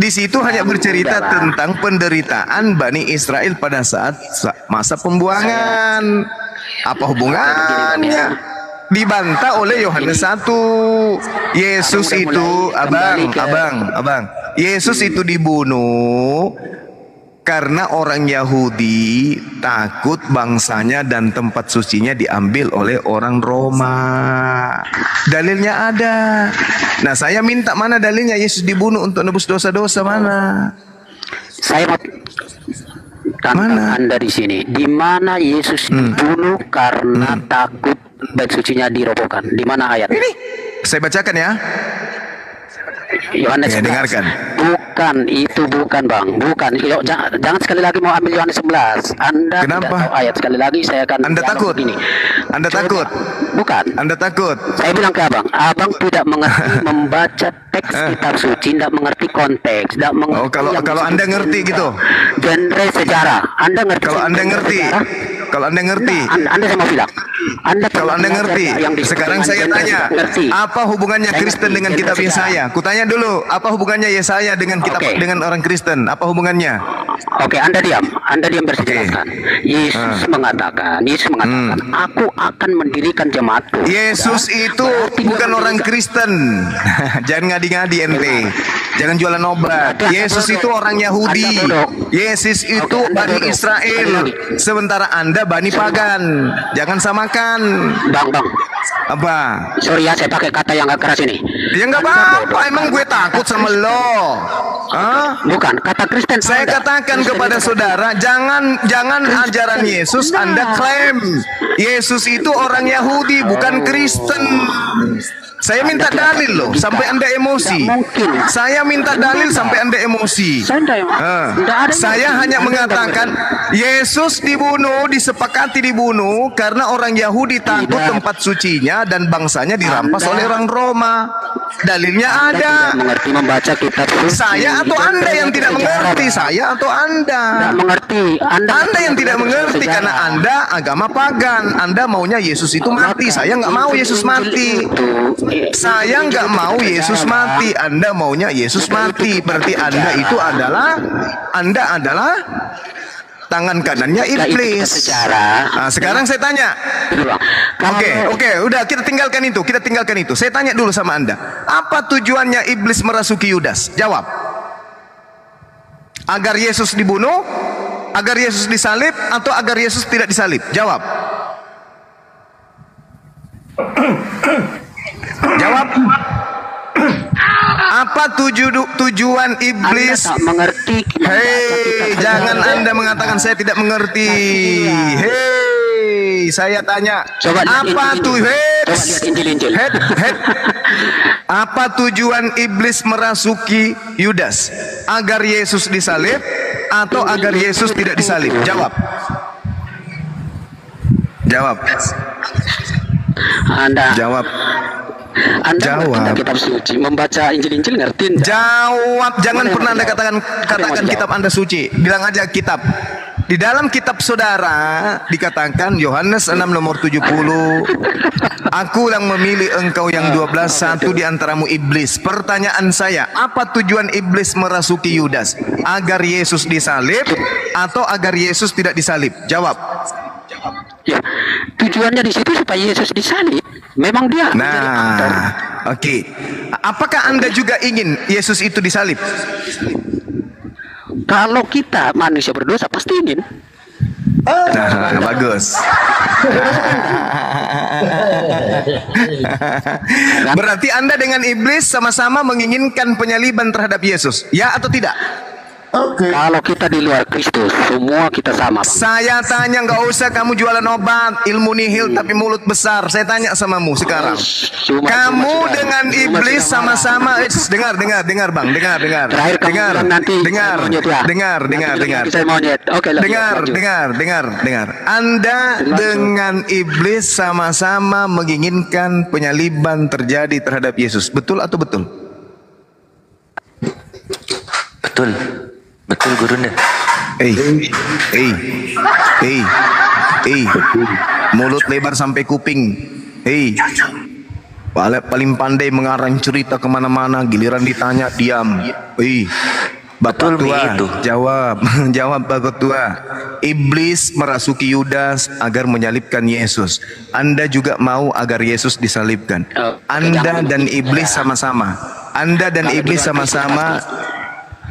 Di situ hanya bercerita tentang penderitaan Bani Israel pada saat masa pembuangan. Apa hubungannya? Dibantah oleh Yohanes 1. Yesus itu, abang. Yesus itu dibunuh karena orang Yahudi takut bangsanya dan tempat sucinya diambil oleh orang Roma. Dalilnya ada. Nah, saya minta mana dalilnya Yesus dibunuh untuk nebus dosa-dosa, mana? Saya mau tantang Anda di sini. Di mana Yesus dibunuh karena takut bait sucinya dirobohkan? Di mana ayat? Ini saya bacakan ya. Yohanes 11. Dengarkan. Bukan, itu bukan, Bang. Bukan. Jangan sekali lagi mau ambil Yohanes 11. Anda Kenapa? tidak tahu ayat. Sekali lagi saya akan Anda takut? begini. Anda takut? Bukan. Anda takut? Saya bilang ke Abang, Abang tidak mengerti membaca teks kitab suci, tidak mengerti konteks, tidak mengerti. Kalau Anda ngerti gitu. Genre sejarah. Anda ngerti. Kalau Anda ngerti. Kalau Anda ngerti. Anda saya mau bilang. Kalau Anda ngerti. Sekarang saya tanya, apa hubungannya Kristen dengan kitab Yesaya? Kutanya dulu, apa hubungannya Yesaya dengan kitab dengan orang Kristen? Apa hubungannya? Oke, Anda diam bersejelaskan. Yesus mengatakan, aku akan mendirikan jemaatku. Yesus itu bukan orang Kristen. Jangan ngadi-ngadi ente. Jangan jualan obat. Yesus itu orang Yahudi. Yesus itu Bani Israel. Sementara Anda Bani Pagan. Jangan samakan. Bang. Apa? Sorry ya, saya pakai kata yang gak keras ini. Ya nggak apa-apa. Emang gue takut sama lo? Hah? Bukan, kata Kristen. Saya katakan kepada saudara, jangan ajaran Yesus Anda klaim. Yesus itu orang Yahudi, bukan Kristen. Saya minta dalil loh, sampai Anda emosi. Saya minta dalil sampai Anda emosi. Saya hanya mengatakan Yesus disepakati dibunuh karena orang Yahudi takut tempat sucinya dan bangsanya dirampas oleh orang Roma. Dalilnya ada. Mengerti membaca kitab suci. Saya atau Anda yang tidak mengerti? Saya atau Anda? Tidak mengerti. Anda yang tidak mengerti karena Anda agama pagan. Anda maunya Yesus itu mati. Saya nggak mau Yesus mati. Saya nggak mau Yesus mati. Anda maunya Yesus mati. Berarti Anda itu adalah tangan kanannya iblis. Nah, sekarang saya tanya. Oke, udah kita tinggalkan itu. Saya tanya dulu sama Anda. Apa tujuannya iblis merasuki Yudas? Jawab. Agar Yesus dibunuh, agar Yesus disalib, atau agar Yesus tidak disalib? Jawab. Jawab. Apa tujuan iblis? Anda tak mengerti. Hei, jangan Anda mengatakan saya tidak mengerti. Hei, saya tanya. Apa tujuan iblis merasuki Yudas? Agar Yesus disalib atau agar Yesus tidak disalib? Jawab. Anda jawab. Anda ngerti Jawab. nggak kitab suci? Membaca Injil-Injil ngerti nggak? Jawab, jangan Boleh, pernah Anda jawab. katakan Apa yang mau kitab dijawab? Anda suci. Bilang aja kitab. Di dalam kitab saudara dikatakan Yohanes 6 nomor 70, aku yang memilih engkau yang 12, satu di antaramu iblis. Pertanyaan saya, apa tujuan iblis merasuki Yudas? Agar Yesus disalib atau agar Yesus tidak disalib? Jawab. Ya, tujuannya di situ supaya Yesus disalib. Memang dia menjadi aktor. Nah, oke. Apakah Anda juga ingin Yesus itu disalib? Kalau kita manusia berdosa pasti ingin. Nah, bagus. Berarti Anda dengan iblis sama-sama menginginkan penyaliban terhadap Yesus, ya atau tidak? Oke. Kalau kita di luar Kristus, semua kita sama, Bang. Saya tanya, nggak usah kamu jualan obat, ilmu nihil tapi mulut besar. Saya tanya samamu sekarang. Kamu dengan iblis sama-sama, dengar bang, dengar. Terakhir kamu Dengar, bilang nanti dengar, saya monyet, ya. dengar. Saya monyet. Oke, lanjut, Dengar. Anda dengan iblis sama-sama menginginkan penyaliban terjadi terhadap Yesus. Betul atau betul? Betul Gurunda. Mulut lebar sampai kuping. Paling pandai mengarang cerita kemana-mana, giliran ditanya diam. Bapak Betul tua, begitu. jawab Bapak tua. Iblis merasuki Yudas agar menyalibkan Yesus. Anda juga mau agar Yesus disalibkan. Anda dan iblis sama-sama.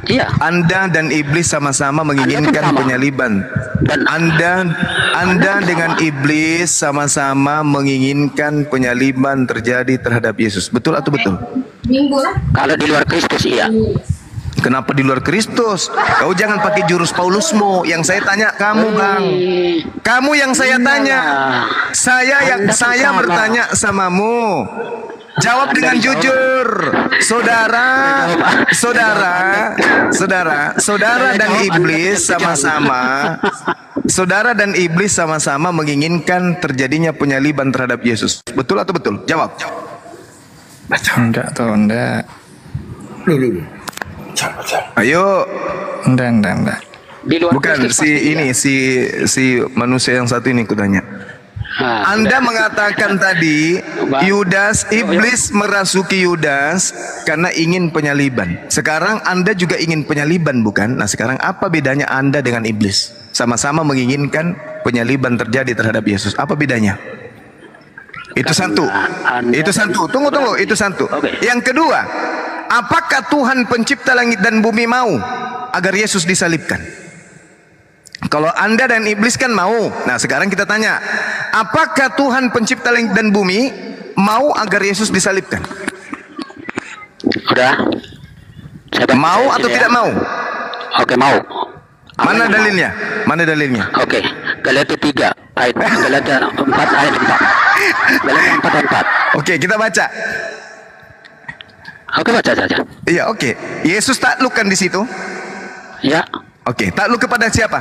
Iya. Anda dan iblis sama-sama menginginkan sama. penyaliban. Dan Anda dengan iblis sama-sama menginginkan penyaliban terjadi terhadap Yesus. Betul atau betul? Kalau di luar Kristus iya. Kenapa di luar Kristus? Kau jangan pakai jurus Paulusmu. Yang saya tanya kamu, Bang. Kamu yang saya tanya. Saya sama. bertanya samamu. Jawab dengan jujur. Saudara dan iblis sama-sama menginginkan terjadinya penyaliban terhadap Yesus. Betul atau betul? Jawab. Enggak tuh, enggak. Dulu. Ayo. Enggak. Di luar Bukan Kristus pasti si ini iya. si manusia yang satu ini kutanya. Nah, Anda sudah. mengatakan tadi iblis merasuki Yudas karena ingin penyaliban. Sekarang Anda juga ingin penyaliban, bukan? Nah, sekarang apa bedanya Anda dengan iblis? Sama-sama menginginkan penyaliban terjadi terhadap Yesus. Apa bedanya? Itu satu. Itu satu. Tunggu. Itu satu. Oke. Yang kedua, apakah Tuhan pencipta langit dan bumi mau agar Yesus disalibkan? Kalau Anda dan iblis kan mau. Nah, sekarang kita tanya, apakah Tuhan pencipta langit dan bumi mau agar Yesus disalibkan? Udah. Mau atau tidak mau? Oke, mau. Mana Apa yang dalilnya? Mana dalilnya? mau? Oke. Galatia 3 ayat Galatia 4 ayat 4. Galatia 4 ayat 4. Oke, kita baca. Oke, baca saja. Iya, oke. Yesus takluk kan di situ? Ya. Oke, takluk kepada siapa?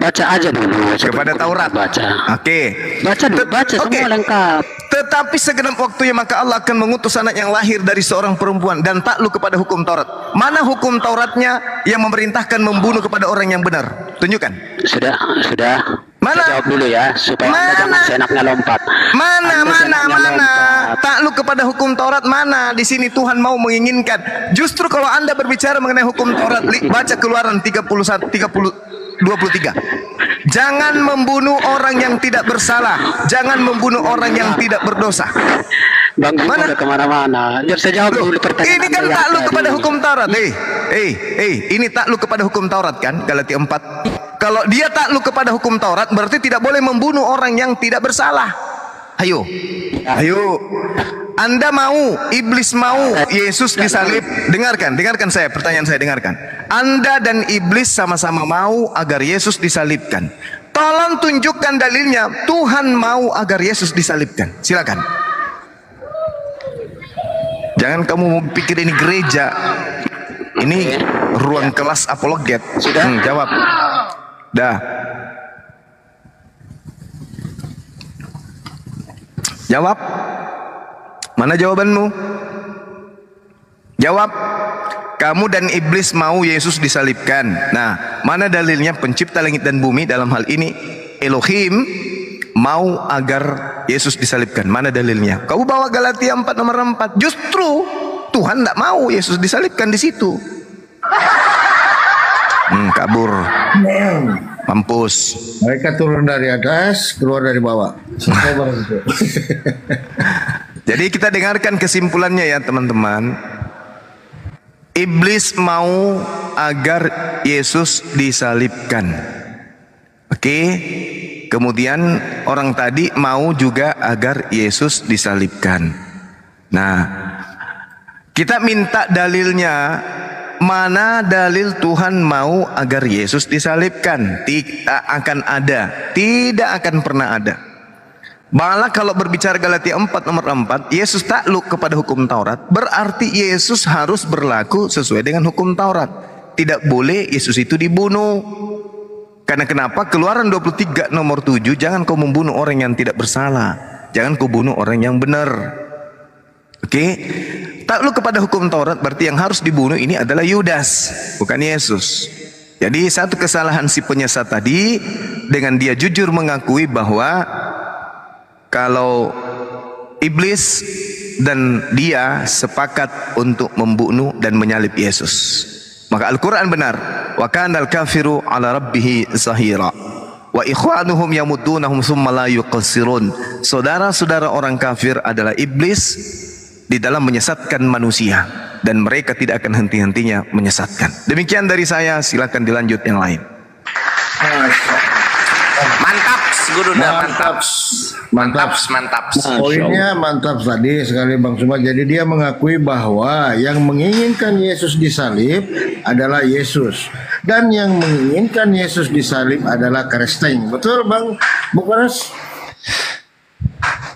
Baca aja dulu. Kepada Taurat. Baca. Oke. Baca dulu, baca Oke. semua lengkap. Tetapi segenap waktunya maka Allah akan mengutus anak yang lahir dari seorang perempuan dan takluk kepada hukum Taurat. Mana hukum Tauratnya yang memerintahkan membunuh kepada orang yang benar? Tunjukkan. Sudah. Mana? Saya jawab dulu ya supaya Anda jangan seenaknya lompat. Mana? Anda seenaknya lompat. Takluk kepada hukum Taurat mana? Di sini Tuhan mau menginginkan. Justru kalau Anda berbicara mengenai hukum Taurat, baca Keluaran 23. Jangan membunuh orang yang tidak bersalah. Jangan membunuh orang yang tidak berdosa. Bang Bimo Mana? udah kemana-mana. Biar saya jawab dulu pertanyaan Ini kan Anda yang takluk tadi. kepada hukum Taurat. Ini takluk kepada hukum Taurat kan? Galatia 4. Kalau dia takluk kepada hukum Taurat berarti tidak boleh membunuh orang yang tidak bersalah. Ayo. Anda mau, iblis mau Yesus disalib. Dengarkan saya, pertanyaan saya dengarkan. Anda dan iblis sama-sama mau agar Yesus disalibkan. Tolong tunjukkan dalilnya Tuhan mau agar Yesus disalibkan. Silakan. Jangan kamu pikir ini gereja. Ini ruang kelas apologet. Sudah? Jawab. Dah. Jawab. Mana jawabanmu? Jawab. Kamu dan iblis mau Yesus disalibkan. Nah, mana dalilnya? Pencipta langit dan bumi, dalam hal ini Elohim, mau agar Yesus disalibkan. Mana dalilnya? Kamu bawa Galatia 4 nomor 4. Justru Tuhan tidak mau Yesus disalibkan di situ. Kabur. Mampus. Mereka turun dari atas, keluar dari bawah. Jadi kita dengarkan kesimpulannya ya teman-teman. Iblis mau agar Yesus disalibkan. Oke. Kemudian orang tadi mau juga agar Yesus disalibkan. Nah, kita minta dalilnya. Mana dalil Tuhan mau agar Yesus disalibkan? Tidak akan ada. Tidak akan pernah ada. Malah kalau berbicara Galatia 4 nomor 4, Yesus takluk kepada hukum Taurat, berarti Yesus harus berlaku sesuai dengan hukum Taurat. Tidak boleh Yesus itu dibunuh. Karena kenapa? Keluaran 23 nomor 7, jangan kau membunuh orang yang tidak bersalah. Jangan kau bunuh orang yang benar. Oke? Takluk kepada hukum Taurat berarti yang harus dibunuh ini adalah Yudas, bukan Yesus. Jadi satu kesalahan si penyesat tadi, dengan dia jujur mengakui bahwa kalau iblis dan dia sepakat untuk membunuh dan menyalib Yesus. Maka Al-Quran benar. Wa kanal kafiru ala rabbihi zahira. Wa ikhwanuhum yamuddunahum thumma la yuqassirun. Saudara-saudara orang kafir adalah iblis di dalam menyesatkan manusia, dan mereka tidak akan henti-hentinya menyesatkan. Demikian dari saya, silakan dilanjut yang lain. Mantap, Guru, mantap. Mantap. Poinnya mantap tadi sekali Bang Suma. Jadi dia mengakui bahwa yang menginginkan Yesus disalib adalah Yesus, dan yang menginginkan Yesus disalib adalah Kristen. Betul Bang Bukares?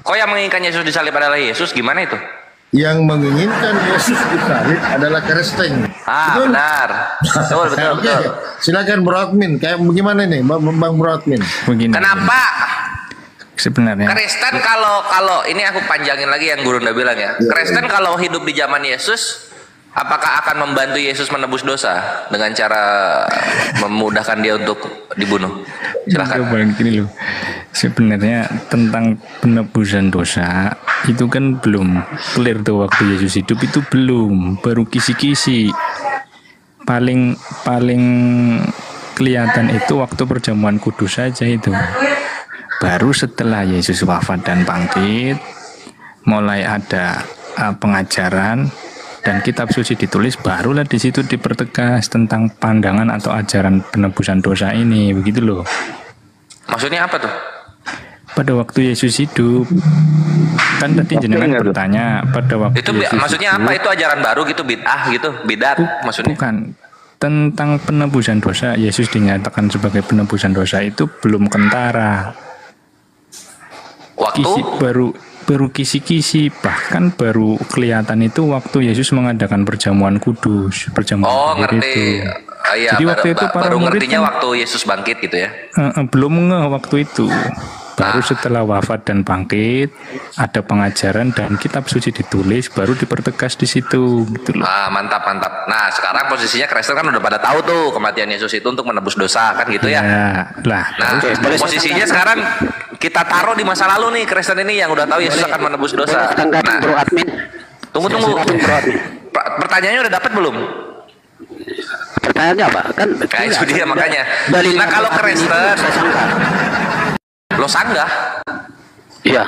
Kok yang menginginkan Yesus disalib adalah Yesus? Gimana itu? Yang menginginkan Yesus disalib adalah Kristen. Betul? Benar. Betul. Oke. Silakan Bro Admin. Kayak bagaimana nih Bang Bro Admin? Begini. Kenapa? Sebenarnya Kristen kalau ini aku panjangin lagi yang Guru udah bilang ya. Kristen kalau hidup di zaman Yesus, apakah akan membantu Yesus menebus dosa dengan cara memudahkan dia untuk dibunuh? Silakan. Gini loh. Sebenarnya tentang penebusan dosa itu kan belum clear tuh waktu Yesus hidup, itu belum, baru kisi-kisi. Paling kelihatan itu waktu perjamuan kudus saja itu. Baru setelah Yesus wafat dan bangkit, mulai ada pengajaran dan kitab suci ditulis, barulah di situ dipertegas tentang pandangan atau ajaran penebusan dosa ini, begitu loh. Maksudnya apa tuh? Pada waktu Yesus hidup, kan tadi jenengan bertanya pada waktu itu Yesus maksudnya hidup, apa? Itu ajaran baru gitu, bid'ah gitu, bidat maksudnya? Bukan. Tentang penebusan dosa, Yesus dinyatakan sebagai penebusan dosa itu belum kentara. Waktu baru kisi-kisi, bahkan baru kelihatan itu waktu Yesus mengadakan perjamuan kudus, perjamuan ngerti. itu. Iya, jadi waktu itu para baru murid ngertinya kan, waktu Yesus bangkit gitu ya? Belum ngeh waktu itu. Baru setelah wafat dan bangkit, ada pengajaran dan kitab suci ditulis, baru dipertegas di situ, gitu loh. Mantap. Nah, sekarang posisinya Kristen kan udah pada tahu tuh kematian Yesus itu untuk menebus dosa kan gitu ya? Nah, posisinya sekarang kita taruh di masa lalu nih, Kristen ini yang udah tahu Yesus akan menebus dosa. Nah, Bro Admin. Tunggu. Pertanyaannya udah dapat belum? Pertanyaannya apa? Kan itu dia makanya. Nah, kalau Kristen lo sanggah? Iya.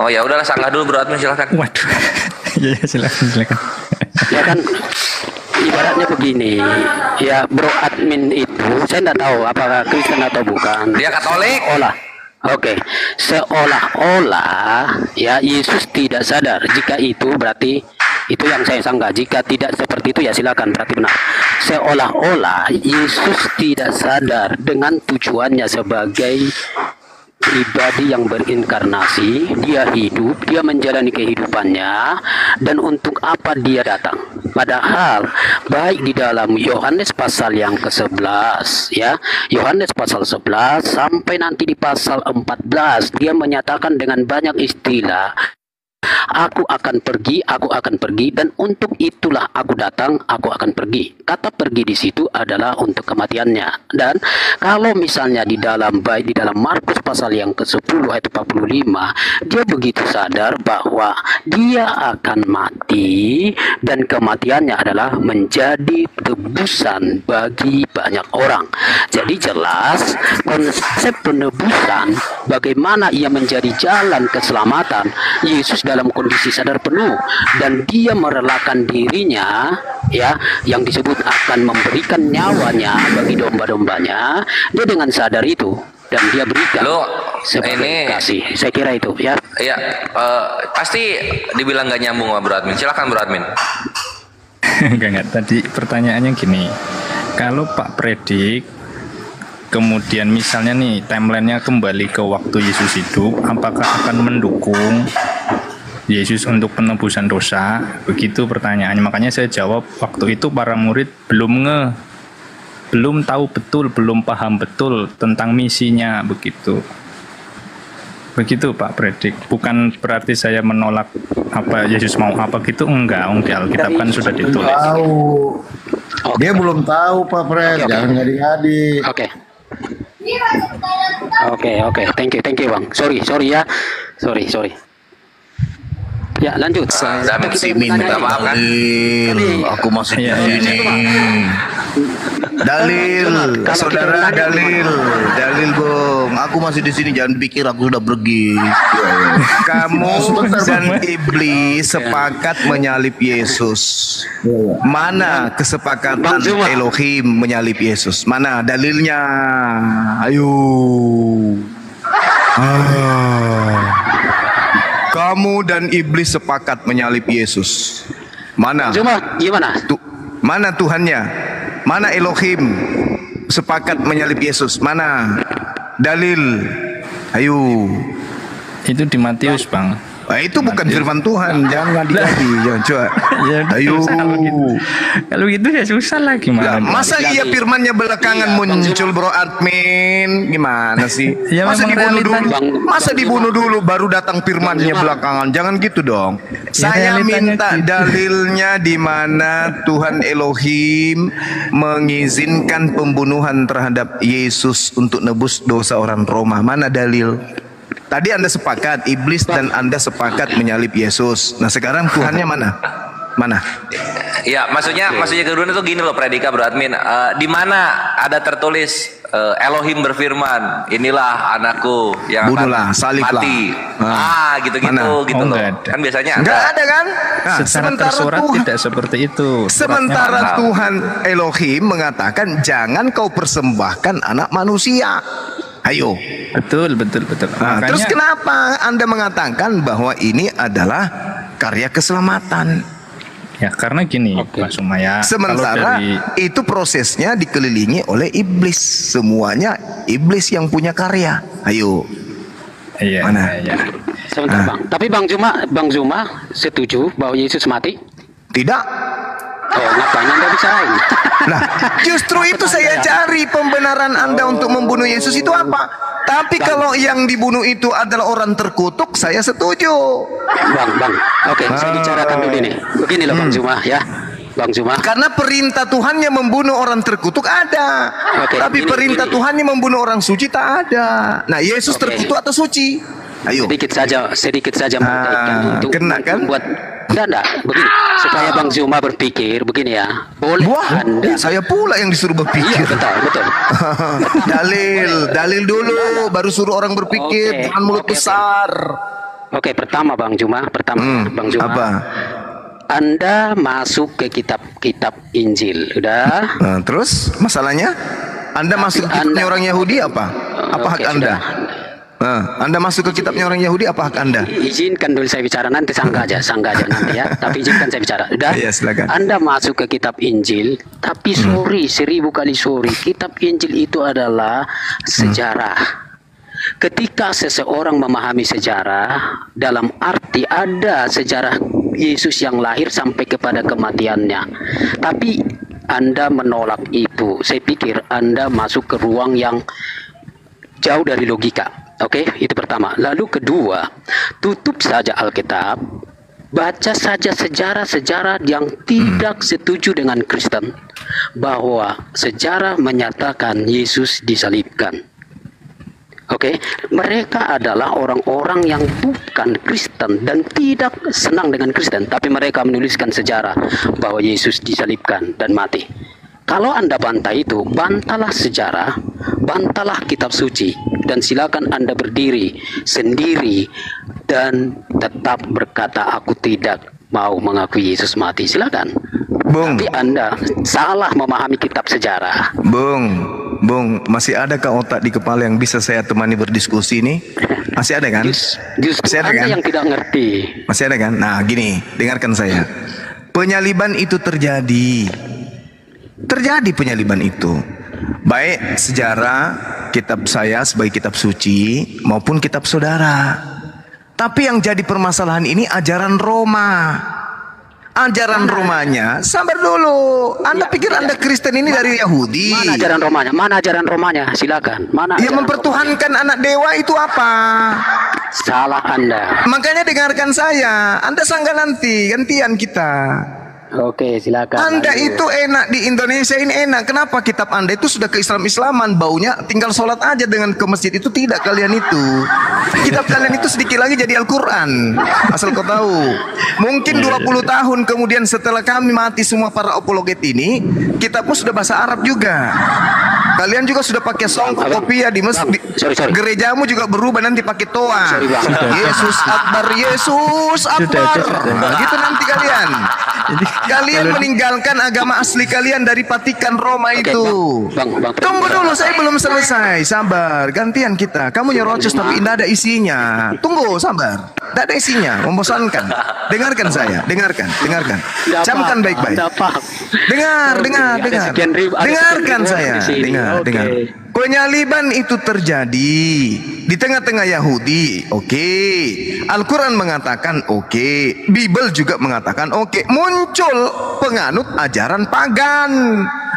Oh ya udahlah, sanggah dulu Bro Admin, silakan. Waduh. Ya silakan. Ya kan ibaratnya begini, ya Bro Admin itu saya tidak tahu apakah Kristen atau bukan. Dia Katolik. Oke. Seolah-olah ya Yesus tidak sadar. Jika itu berarti itu yang saya sanggah. Jika tidak seperti itu ya silakan, berarti benar. Seolah-olah Yesus tidak sadar dengan tujuannya sebagai pribadi yang berinkarnasi. Dia hidup, dia menjalani kehidupannya, dan untuk apa dia datang. Padahal baik di dalam Yohanes pasal yang ke-11 ya, Yohanes pasal 11 sampai nanti di pasal 14 dia menyatakan dengan banyak istilah aku akan pergi, dan untuk itulah aku datang, aku akan pergi. Kata pergi di situ adalah untuk kematiannya. Dan kalau misalnya di dalam Markus pasal yang ke-10 ayat 45, dia begitu sadar bahwa dia akan mati dan kematiannya adalah menjadi tebusan bagi banyak orang. Jadi jelas konsep penebusan, bagaimana ia menjadi jalan keselamatan. Yesus dalam kondisi sadar penuh dan dia merelakan dirinya, ya, yang disebut akan memberikan nyawanya bagi domba-dombanya. Dia dengan sadar itu dan dia berikan sebagai kasih. Saya kira itu, ya. Iya, pasti dibilang gak nyambung sama Bro Admin. Silakan Bro Admin. Enggak. Tadi pertanyaannya gini, kalau Pak Predik kemudian misalnya nih timelinenya kembali ke waktu Yesus hidup, apakah akan mendukung Yesus untuk penebusan dosa? Begitu pertanyaannya. Makanya saya jawab, waktu itu para murid belum tahu betul, belum paham betul tentang misinya, begitu Pak Predik. Bukan berarti saya menolak apa Yesus mau apa gitu, enggak. Di Alkitab kan sudah ditulis. Tahu. Dia belum tahu Pak Pred, jangan ngadi-ngadi. Oke. Thank you Bang. Sorry ya. Sorry. Ya, lanjut. Saya masih minta dalil. Aku masih di sini. Dalil, saudara, dalil Bung. Aku masih di sini, jangan pikir aku sudah pergi. Kamu dan iblis sepakat menyalib Yesus. Mana kesepakatan Elohim menyalib Yesus? Mana dalilnya? Ayo. Kamu dan iblis sepakat menyalib Yesus. Mana? Cuma gimana? Mana Tuhannya? Mana Elohim sepakat menyalib Yesus? Mana? Dalil. Ayo. Itu di Matius, Bang. Itu bukan firman Tuhan, jangan ngadi-ngadi, jangan coba. Ya, ayo. Kalau gitu ya susah lah gimana? Masa iya firmannya belakangan muncul Bro Admin? Gimana sih? Ya, masa dibunuh dulu baru datang firmannya belakangan? Jangan gitu dong. Saya minta gitu. Dalilnya di mana Tuhan Elohim mengizinkan pembunuhan terhadap Yesus untuk nebus dosa orang Roma. Mana dalil? Tadi Anda sepakat, iblis dan Anda sepakat menyalib Yesus. Nah sekarang Tuhannya mana? Mana? Ya, maksudnya kedua itu gini loh, Predika Bro Admin. Di mana ada tertulis Elohim berfirman, inilah anakku yang bunuhlah, akan mati. Gitu loh. Kan biasanya enggak ada kan? Nah, sementara Tuhan tidak seperti itu. Sementara Tuhan Elohim mengatakan jangan kau persembahkan anak manusia. Ayo. Betul. Nah, terus kenapa Anda mengatakan bahwa ini adalah karya keselamatan? Ya karena gini, Pak Sumaya. Sementara itu prosesnya dikelilingi oleh iblis. Semuanya iblis yang punya karya. Ayo. Iya. Mana? Iya. Sebentar Bang. Tapi Bang Zuma setuju bahwa Yesus mati? Tidak. Ngapain Anda bicarain? Nah, justru itu saya cari pembenaran Anda untuk membunuh Yesus itu apa? Tapi kalau yang dibunuh itu adalah orang terkutuk, saya setuju. Bang. Oke, saya bicarakan dulu ini. Begini loh Bang Zuma, ya. Bang Zuma. Karena perintah Tuhannya membunuh orang terkutuk ada. Tapi perintah Tuhannya membunuh orang suci tak ada. Nah, Yesus terkutuk atau suci? Ayo. Sedikit saja mengatakan untuk kena kan? Buat enggak, begini. Supaya Bang Zuma berpikir begini ya. Boleh Anda, saya pula yang disuruh berpikir. Iya, betul. dalil dulu baru suruh orang berpikir, jangan mulut besar. Oke, pertama Bang Zuma, Bang Zuma. Apa? Anda masuk ke kitab Injil, udah? Terus masalahnya? Anda masuk ke kitabnya orang Yahudi apa? Apa hak Anda? Anda masuk ke kitabnya orang Yahudi, apa hak Anda? Izinkan dulu saya bicara, nanti sangga aja nanti ya. Tapi izinkan saya bicara. Udah? Ya, silakan. Anda masuk ke kitab Injil, tapi sorry, 1000 kali sorry. Kitab Injil itu adalah sejarah. Ketika seseorang memahami sejarah, dalam arti ada sejarah Yesus yang lahir sampai kepada kematiannya. Tapi Anda menolak itu. Saya pikir Anda masuk ke ruang yang jauh dari logika. Oke, itu pertama. Lalu kedua, tutup saja Alkitab, Baca saja sejarah-sejarah yang tidak setuju dengan Kristen, bahwa sejarah menyatakan Yesus disalibkan. Oke, mereka adalah orang-orang yang bukan Kristen dan tidak senang dengan Kristen, tapi mereka menuliskan sejarah bahwa Yesus disalibkan dan mati. Kalau Anda bantah itu, bantahlah sejarah, bantahlah kitab suci, dan silakan Anda berdiri sendiri dan tetap berkata, aku tidak mau mengakui Yesus mati. Silakan. Bung. Tapi Anda salah memahami kitab sejarah. Bung, masih adakah otak di kepala yang bisa saya temani berdiskusi ini? Masih ada kan? Justru Masih ada Anda kan? yang tidak ngerti. Masih ada kan? Nah, gini, dengarkan saya. Penyaliban itu terjadi. Terjadi penyaliban itu. Baik sejarah kitab saya sebagai kitab suci maupun kitab saudara. Tapi yang jadi permasalahan ini ajaran Roma. Ajaran Romanya, sabar dulu. Anda pikir Anda Kristen ini dari Yahudi? Mana ajaran Romanya? Mana ajaran Romanya? Silakan. Mana? Yang mempertuhankan anak dewa itu apa? Salah Anda. Makanya dengarkan saya. Anda sangka nanti gantian kita. Oke, silakan. Anda lanjut. itu enak di Indonesia ini enak. Kenapa kitab Anda itu sudah ke-Islam-Islaman, baunya tinggal sholat aja dengan ke masjid itu tidak kalian itu. Kitab kalian itu sedikit lagi jadi Al-Quran. Asal kau tahu. Mungkin 20 tahun kemudian setelah kami mati semua para apologet ini, kitabmu sudah bahasa Arab juga. Kalian juga sudah pakai song kopiah di masjid. Sorry. Gerejamu juga berubah nanti pakai toa. Sorry, Bang. Yesus Akbar, Yesus Akbar. Nah, gitu nanti kalian. Kalian meninggalkan agama asli kalian dari Vatikan Roma itu. Bang, Tunggu dulu, saya belum selesai. Sabar, gantian kita. Kamu nyerocos tapi tidak ada isinya. Tunggu, sabar. Tidak ada isinya, membosankan. Dengarkan saya, dengarkan. Camkan baik-baik. Dengar. Dengarkan saya. Dengar. Penyaliban itu terjadi di tengah-tengah Yahudi. Oke. Al-Quran mengatakan oke. Bible juga mengatakan oke. Muncul penganut ajaran pagan.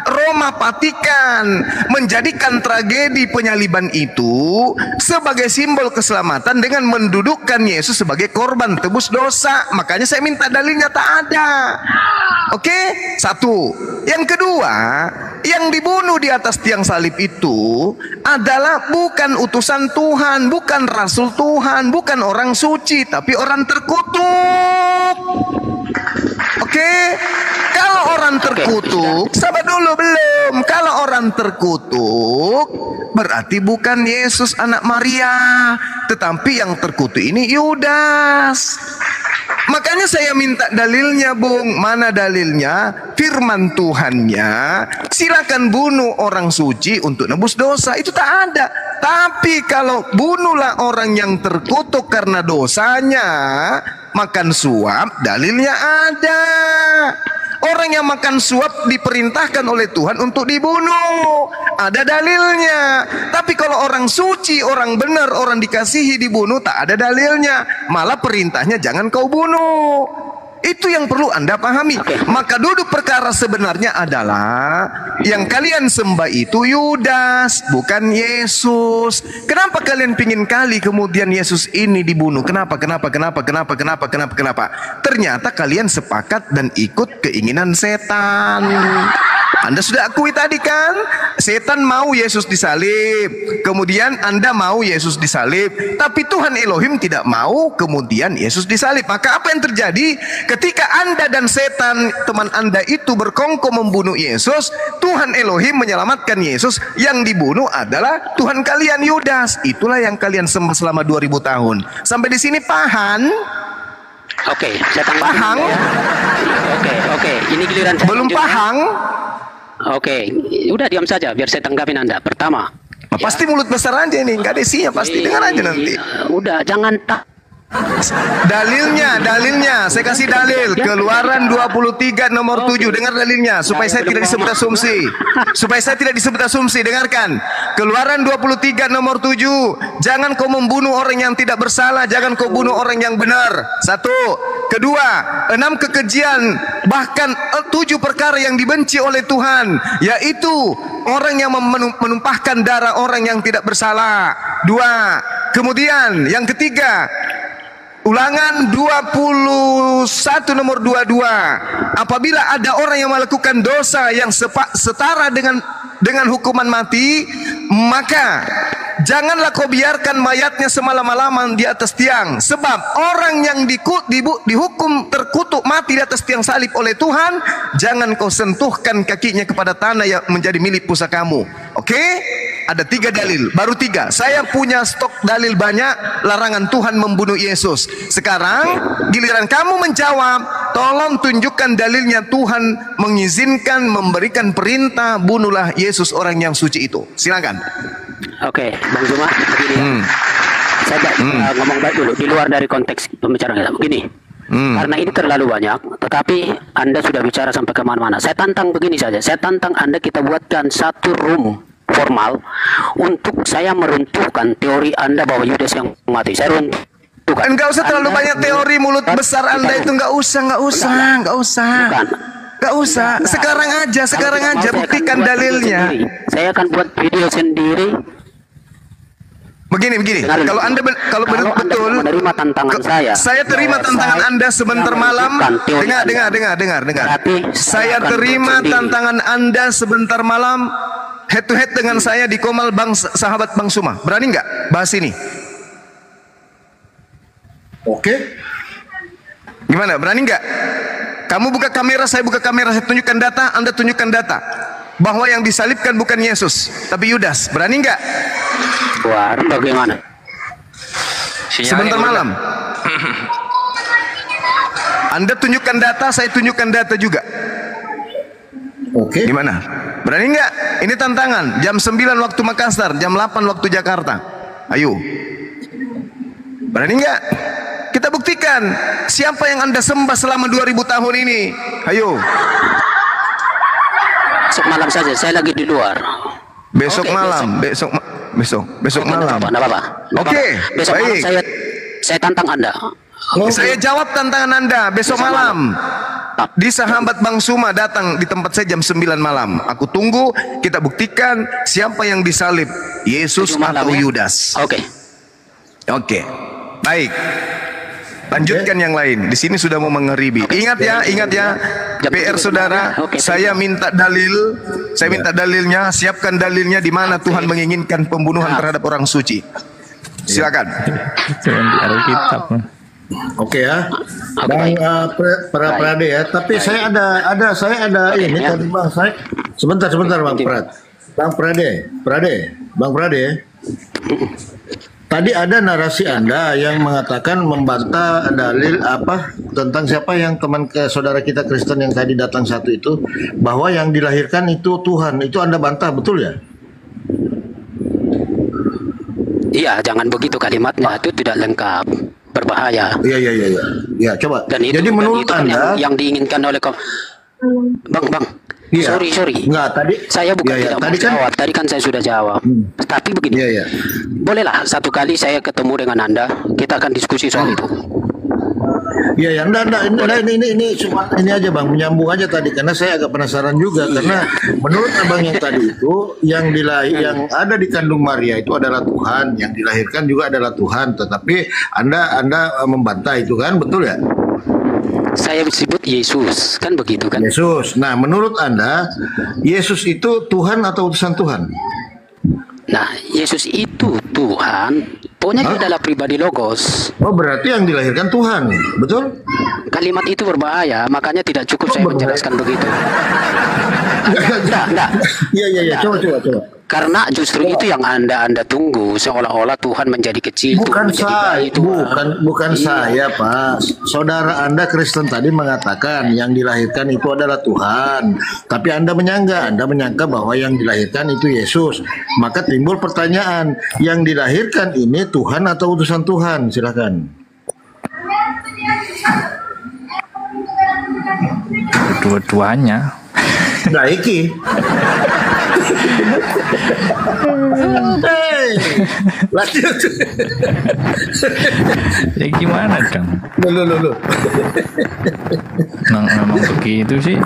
Roma Vatikan menjadikan tragedi penyaliban itu sebagai simbol keselamatan dengan mendudukkan Yesus sebagai korban tebus dosa. Makanya saya minta dalilnya tak ada. Oke? Satu. Yang kedua, yang dibunuh di atas tiang salib itu adalah bukan utusan Tuhan, bukan rasul Tuhan, bukan orang suci, tapi orang terkutuk. Oke? Kalau orang terkutuk, sabar dulu belum. Kalau orang terkutuk, berarti bukan Yesus anak Maria, tetapi yang terkutuk ini Yudas. Makanya saya minta dalilnya, Bung. Mana dalilnya? Firman Tuhannya, silakan bunuh orang suci untuk nebus dosa. Itu tak ada. Tapi kalau bunuhlah orang yang terkutuk karena dosanya, makan suap, dalilnya ada. Orang yang makan suap diperintahkan oleh Tuhan untuk dibunuh. Ada dalilnya. Tapi kalau orang suci, orang benar, orang dikasihi dibunuh, tak ada dalilnya. Malah perintahnya jangan kau bunuh. Itu yang perlu Anda pahami. Maka duduk perkara sebenarnya adalah yang kalian sembah itu Yudas, bukan Yesus. Kenapa kalian pingin kali kemudian Yesus ini dibunuh? Kenapa? Ternyata kalian sepakat dan ikut keinginan setan. Anda sudah akui tadi kan? Setan mau Yesus disalib. Kemudian Anda mau Yesus disalib. Tapi Tuhan Elohim tidak mau kemudian Yesus disalib. Maka apa yang terjadi? Ketika Anda dan setan teman Anda itu berkongkol membunuh Yesus, Tuhan Elohim menyelamatkan Yesus. Yang dibunuh adalah Tuhan kalian Yudas. Itulah yang kalian sembah selama 2000 tahun. Sampai di sini paham? Oke, saya tanggapin. Paham? Oke. Ini giliran saya. Belum paham? Oke, udah diam saja biar saya tanggapin Anda. Pertama, pasti mulut besar aja ini, nggak ada isinya, pasti dengar aja nanti. Udah, jangan Dalilnya, saya kasih dalil. Keluaran 23 nomor 7. Dengar dalilnya supaya saya tidak disebut asumsi. Dengarkan. Keluaran 23 nomor 7. Jangan kau membunuh orang yang tidak bersalah, jangan kau bunuh orang yang benar. 1. Kedua, 6 kekejian, bahkan 7 perkara yang dibenci oleh Tuhan, yaitu orang yang menumpahkan darah orang yang tidak bersalah. 2. Kemudian yang ketiga, Ulangan 21 nomor 22. Apabila ada orang yang melakukan dosa yang setara dengan hukuman mati, maka janganlah kau biarkan mayatnya semalam-malaman di atas tiang. Sebab orang yang dihukum terkutuk mati di atas tiang salib oleh Tuhan, jangan kau sentuhkan kakinya kepada tanah yang menjadi milik pusakamu. Oke? Ada 3 dalil, baru 3. Saya punya stok dalil banyak larangan Tuhan membunuh Yesus. Sekarang giliran kamu menjawab, tolong tunjukkan dalilnya Tuhan mengizinkan, memberikan perintah bunuhlah Yesus orang yang suci itu. Silakan. Oke, Bang Zuma, begini ya. Saya ngomong baik dulu, di luar dari konteks pembicaraan kita. Begini, karena ini terlalu banyak, tetapi Anda sudah bicara sampai kemana-mana. Saya tantang begini saja, saya tantang Anda kita buatkan satu room formal untuk saya meruntuhkan teori Anda bahwa Yudas yang mati. Saya runtuhkan. Enggak usah terlalu banyak teori mulut besar Anda itu, enggak usah. Bukan. Enggak usah. Sekarang aja buktikan dalilnya. Saya akan buat video sendiri. Begini. Kalau Anda betul menerima tantangan saya terima tantangan Anda sebentar malam. Dengar. Saya terima tantangan Anda sebentar malam. Head to head dengan saya di Komal sahabat Bang Suma. Berani nggak bahas ini? Oke. Gimana? Berani nggak? Kamu buka kamera, saya buka kamera, saya tunjukkan data, Anda tunjukkan data. Bahwa yang disalibkan bukan Yesus, tapi Yudas. Berani nggak? Wah, bagaimana? Sebentar malam. Anda tunjukkan data, saya tunjukkan data juga. Oke. Gimana? Berani nggak? Ini tantangan. Jam 9 waktu Makassar, jam 8 waktu Jakarta. Ayo. Berani nggak? Kita buktikan siapa yang Anda sembah selama 2000 tahun ini. Ayo. Besok malam saja, saya lagi di luar. Besok malam, besok malam. Enggak apa-apa. Oke, besok baik. malam saya tantang Anda. Saya jawab tantangan Anda besok malam. Di sahabat Bang Suma datang di tempat saya jam 9 malam. Aku tunggu, kita buktikan siapa yang disalib, Yesus atau Yudas. Oke. Baik. Lanjutkan yang lain. Di sini sudah mau mengeribi. Ingat ya. PR saudara, saya minta dalil. Saya minta dalilnya, siapkan dalilnya di mana Tuhan menginginkan pembunuhan terhadap orang suci. Silakan. Jangan di Alkitab. Oke ya, Bang Prade ya. Tapi saya ada ini tadi Bang. Sebentar Bang Prade. Bang Prade. Tadi ada narasi Anda yang mengatakan membantah dalil tentang siapa yang teman saudara kita Kristen yang tadi datang satu itu, bahwa yang dilahirkan itu Tuhan. Itu Anda bantah, betul ya? Iya, jangan begitu kalimatnya, itu tidak lengkap. Berbahaya. Iya, coba. Jadi menurut Anda yang diinginkan oleh Bang. Iya. Sorry. Enggak, tadi saya bukan tidak mau jawab. Tadi kan saya sudah jawab. Tapi begini. Iya. Bolehlah satu kali saya ketemu dengan Anda, kita akan diskusi soal itu. Iya, ini cuma ini aja Bang, menyambung aja tadi karena saya agak penasaran juga karena menurut Abang yang tadi itu yang ada di kandung Maria itu adalah Tuhan, yang dilahirkan juga adalah Tuhan, tetapi Anda membantah itu kan, betul ya? Saya disebut Yesus, kan begitu kan? Yesus. Nah, menurut Anda Yesus itu Tuhan atau utusan Tuhan? Nah, Yesus itu Tuhan, pokoknya dia adalah pribadi logos. Oh, berarti yang dilahirkan Tuhan, betul? Kalimat itu berbahaya, makanya tidak cukup saya menjelaskan begitu. Enggak. Iya, coba. Karena justru itu yang Anda tunggu, seolah-olah Tuhan menjadi kecil. Bukan saya, Pak. Saudara Anda Kristen tadi mengatakan yang dilahirkan itu adalah Tuhan. Tapi Anda menyangka bahwa yang dilahirkan itu Yesus. Maka timbul pertanyaan, yang dilahirkan ini Tuhan atau utusan Tuhan? Silakan. Dua-duanya. Nah, iki. Lanjut. Ya gimana dong? Loh. Memang begitu sih.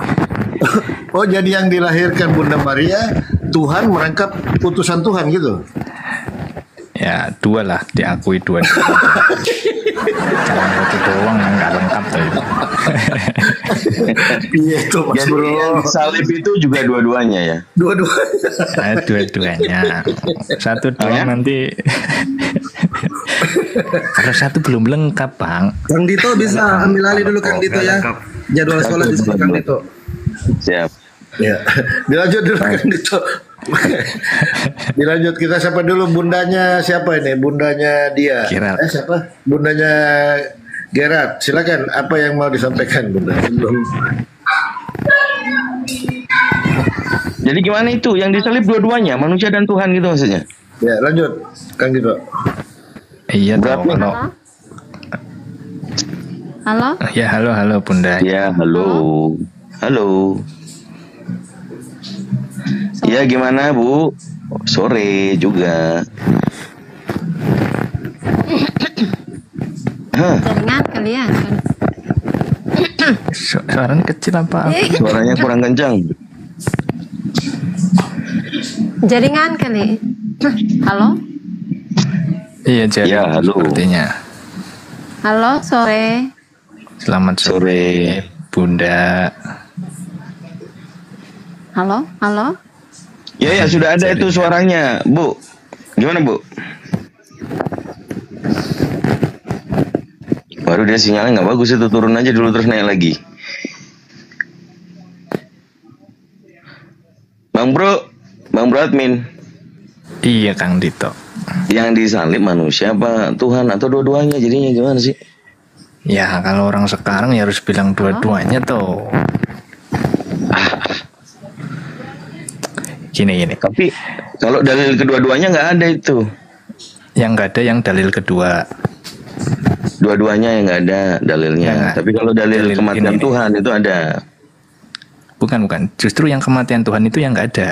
Oh, jadi yang dilahirkan Bunda Maria Tuhan merangkap utusan Tuhan gitu? Ya 2 lah, diakui 2. Jangan 1 doang yang nggak lengkap tuh. Iya itu Mas Jadi Bro. yang salib itu juga dua-duanya ya. Dua-duanya. Dua-duanya. 1 doang ya? nanti. Kalau 1 belum lengkap, Bang. Kang Dito bisa ambil alih dulu Kang Dito ya. Jadwal sekolah di sini Kang Dito. Siap. Ya, dilanjut dulu Kang Dito. Dilanjut, kita siapa dulu? Bundanya siapa ini? Bundanya dia. Gerard. Siapa? Bundanya Gerard. Silakan, apa yang mau disampaikan Bunda? Jadi gimana itu? Yang disalib dua-duanya, manusia dan Tuhan gitu maksudnya? Ya, lanjut Kang Dito. Iya Berat tahu nih. kalau. Halo? Ya halo Bunda. Ya, halo. Halo. Ya gimana Bu? Sore juga. Hah, Jaringan kali ya? Suaranya kecil apa? suaranya kurang kencang. Jaringan kali. Halo? Iya jadi Ya, halo. sepertinya. Halo, sore. Selamat sore, Bunda. Halo? Halo? Ya sudah ada itu suaranya, Bu. Gimana Bu? Baru dia sinyalnya nggak bagus itu, turun aja dulu terus naik lagi. Bang Bro admin, Iya Kang Dito. yang disalib manusia apa Tuhan atau dua-duanya, jadinya gimana sih? Ya kalau orang sekarang ya harus bilang dua-duanya tuh. Gini. Tapi kalau dalil kedua-duanya nggak ada itu. Yang nggak ada yang dalil kedua. Dua-duanya yang nggak ada dalilnya. Nggak. Tapi kalau dalil kematian ini. Tuhan itu ada. Bukan. Justru yang kematian Tuhan itu yang nggak ada.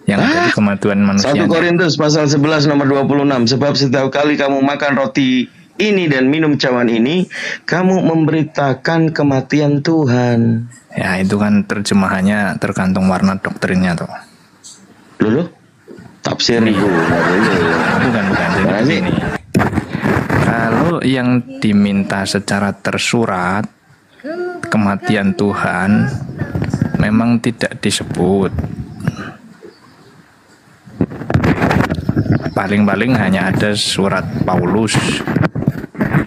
Yang ada di kematian 1 manusia. Korintus pasal 11 nomor 26. Sebab setiap kali kamu makan roti ini dan minum cawan ini, kamu memberitakan kematian Tuhan. Ya itu kan terjemahannya tergantung warna doktrinnya tuh. Loh? Tafsir itu. Bukan. Jadi Mana sih? begini. Kalau yang diminta secara tersurat kematian Tuhan memang tidak disebut. Paling-paling hanya ada surat Paulus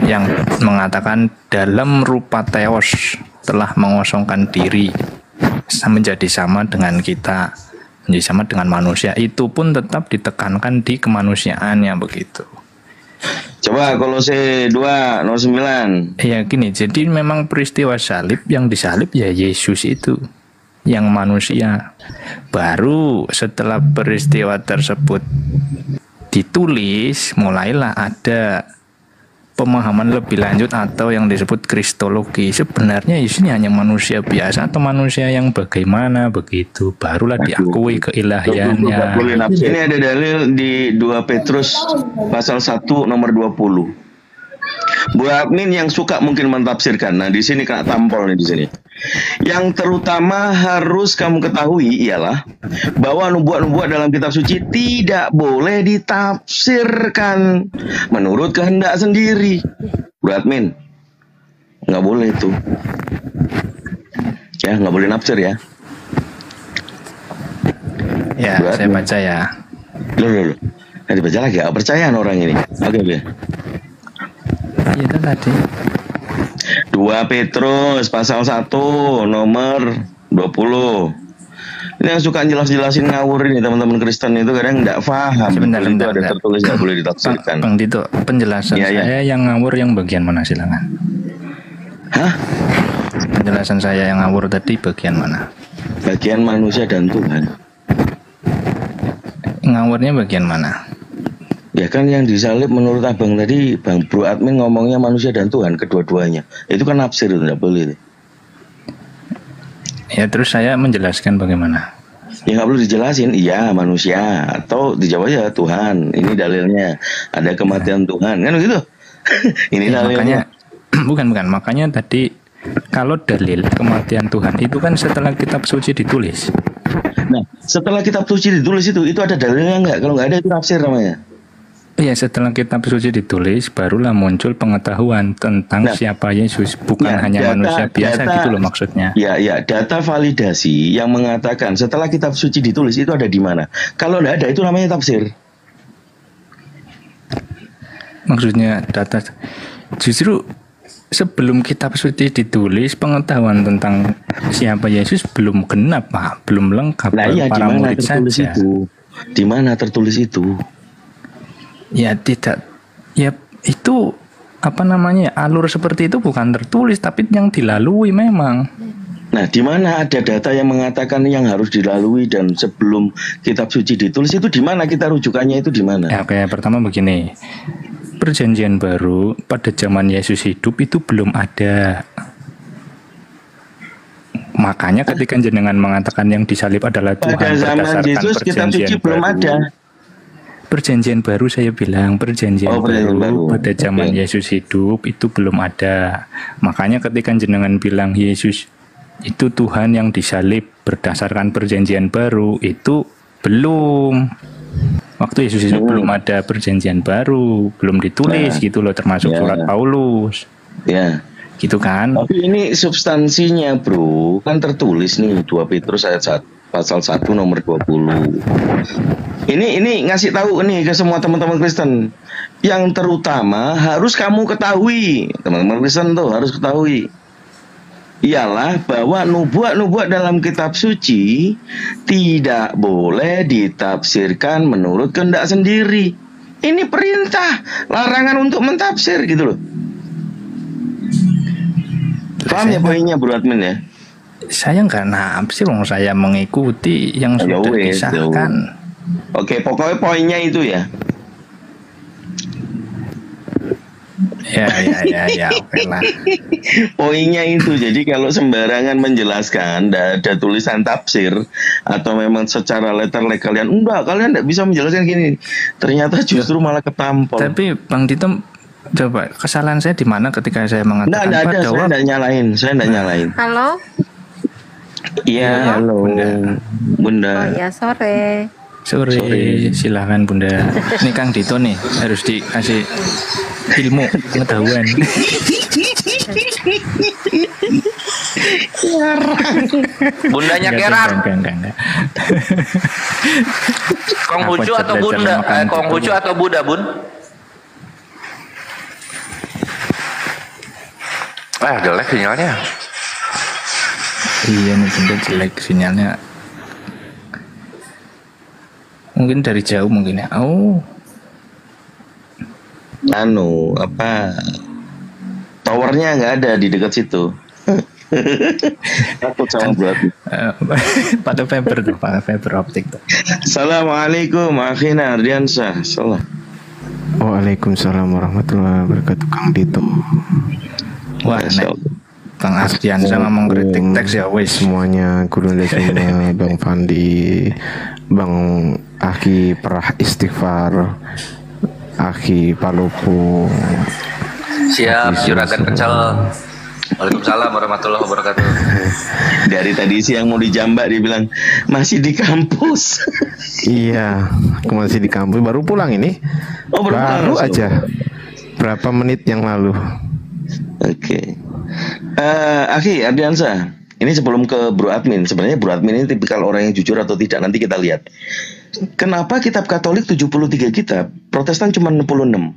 yang mengatakan dalam rupa Theos telah mengosongkan diri menjadi sama dengan kita, menjadi sama dengan manusia. Itu pun tetap ditekankan di kemanusiaannya begitu. Coba Kolose 2 nomor 9. Ya gini, jadi memang peristiwa salib yang disalib ya Yesus itu yang manusia. Baru setelah peristiwa tersebut ditulis, mulailah ada pemahaman lebih lanjut atau yang disebut kristologi. Sebenarnya Yesus ini hanya manusia biasa atau manusia yang bagaimana begitu. Barulah diakui keilahiannya. Ini ada dalil di 2 Petrus pasal 1 nomor 20. Bu admin yang suka mungkin mentafsirkan. Nah, di sini kena tampol nih di sini. Yang terutama harus kamu ketahui ialah bahwa nubuat-nubuat dalam kitab suci tidak boleh ditafsirkan menurut kehendak sendiri. Bu admin, nggak boleh itu. Ya, nggak boleh nafsir ya. Ya, Bu saya admin. baca ya. Loh. Nah, dibaca lagi. Kepercayaan orang ini. Oke. Itu tadi. 2 Petrus pasal 1 nomor 20. Ini yang suka jelas-jelasin ngawur ini teman-teman Kristen itu kadang nggak paham. Sebentar. Itu ada tertulis nggak boleh ditafsirkan. Bang Dito, penjelasan Iya, iya. saya yang ngawur yang bagian mana silakan? Hah? Penjelasan saya yang ngawur tadi bagian mana? Bagian manusia dan Tuhan. Ngawurnya bagian mana? Ya kan yang disalib menurut abang tadi, Bang Bro admin ngomongnya manusia dan Tuhan kedua-duanya. Itu kan nafsir itu nggak boleh. Ya terus saya menjelaskan bagaimana. Ya nggak perlu dijelasin, iya manusia atau dijawab aja Tuhan. Ini dalilnya, ada kematian Tuhan kan begitu. Ini Ya, dalilnya. makanya bukan makanya tadi kalau dalil kematian Tuhan itu kan setelah kitab suci ditulis. Nah, setelah kitab suci ditulis itu ada dalilnya nggak? Kalau nggak ada itu tafsir namanya. Ya, setelah kitab suci ditulis, barulah muncul pengetahuan tentang siapa Yesus, bukan hanya manusia biasa gitu loh maksudnya. Ya, data validasi yang mengatakan setelah kitab suci ditulis itu ada di mana? Kalau tidak ada, itu namanya tafsir. Maksudnya data, justru sebelum kitab suci ditulis, pengetahuan tentang siapa Yesus belum genap, Pak, belum lengkap. Para murid saja. Di mana tertulis itu? Ya tidak, ya itu apa namanya, alur seperti itu bukan tertulis tapi yang dilalui memang. Nah, di mana ada data yang mengatakan yang harus dilalui dan sebelum kitab suci ditulis itu di mana, kita rujukannya itu di mana? Ya, oke, pertama begini, perjanjian baru pada zaman Yesus hidup itu belum ada. Makanya ketika jenengan mengatakan yang disalib adalah Tuhan pada zaman Yesus kitab suci belum ada. Perjanjian baru saya bilang, perjanjian baru pada zaman Yesus hidup itu belum ada. Makanya ketika jenengan bilang Yesus itu Tuhan yang disalib berdasarkan perjanjian baru, itu belum. Waktu Yesus itu belum ada perjanjian baru, belum ditulis gitu loh, termasuk surat Paulus. Ya. Gitu kan? Tapi ini substansinya, Bro, kan tertulis nih 2 Petrus ayat 1 pasal 1 nomor 20. Ini ngasih tahu nih ke semua teman-teman Kristen. Yang terutama harus kamu ketahui, teman-teman Kristen tuh harus ketahui, ialah bahwa nubuat-nubuat dalam kitab suci tidak boleh ditafsirkan menurut kehendak sendiri. Ini perintah, larangan untuk mentafsir gitu loh. Paham ya poinnya, Bro Admin ya? Saya nggak nafsir, saya mengikuti yang sudah disahkan. Oke, pokoknya poinnya itu ya. Ya, oke lah. Poinnya itu, jadi kalau sembarangan menjelaskan, tidak ada tulisan tafsir atau memang secara letter kalian tidak bisa menjelaskan gini, ternyata justru malah ketampol. Tapi Bang Dito, coba kesalahan saya di mana ketika saya mengatakan saya tidak nyalain. Halo. Iya, halo Bunda. Oh ya, sore. Sore, silakan Bunda. Ini Kang Dito nih harus dikasih ilmu pengetahuan. Bundanya Kerak. Enggak. Konghucu atau Bunda? Konghucu atau Buddha, Bun? Jelek sinyalnya. Iya nih Bunda, jelek sinyalnya. Mungkin dari jauh mungkin ya. Towernya nggak ada di dekat situ. Takut sama buat. Pada fiber optik tuh. Assalamualaikum akhina Ardiansyah. Salam. Waalaikumsalam warahmatullahi wabarakatuh, Kang Dito. Wah, Kang Ardiansyah ngomong kritik teks ya wes. Semuanya guru semua, Bang Fandi, Bang Aki Perah Istighfar, Aki Palopo. Siap, Juragan Pecel. Waalaikumsalam warahmatullahi wabarakatuh. Dari tadi siang mau dijambak, dia bilang masih di kampus. Iya, aku masih di kampus, baru pulang ini. Baru aja. Berapa menit yang lalu. Oke. Aki Ardiansyah, ini sebelum ke Bro Admin, sebenarnya Bro Admin ini tipikal orang yang jujur atau tidak, nanti kita lihat. Kenapa kitab Katolik 73 kitab, Protestan cuma 66?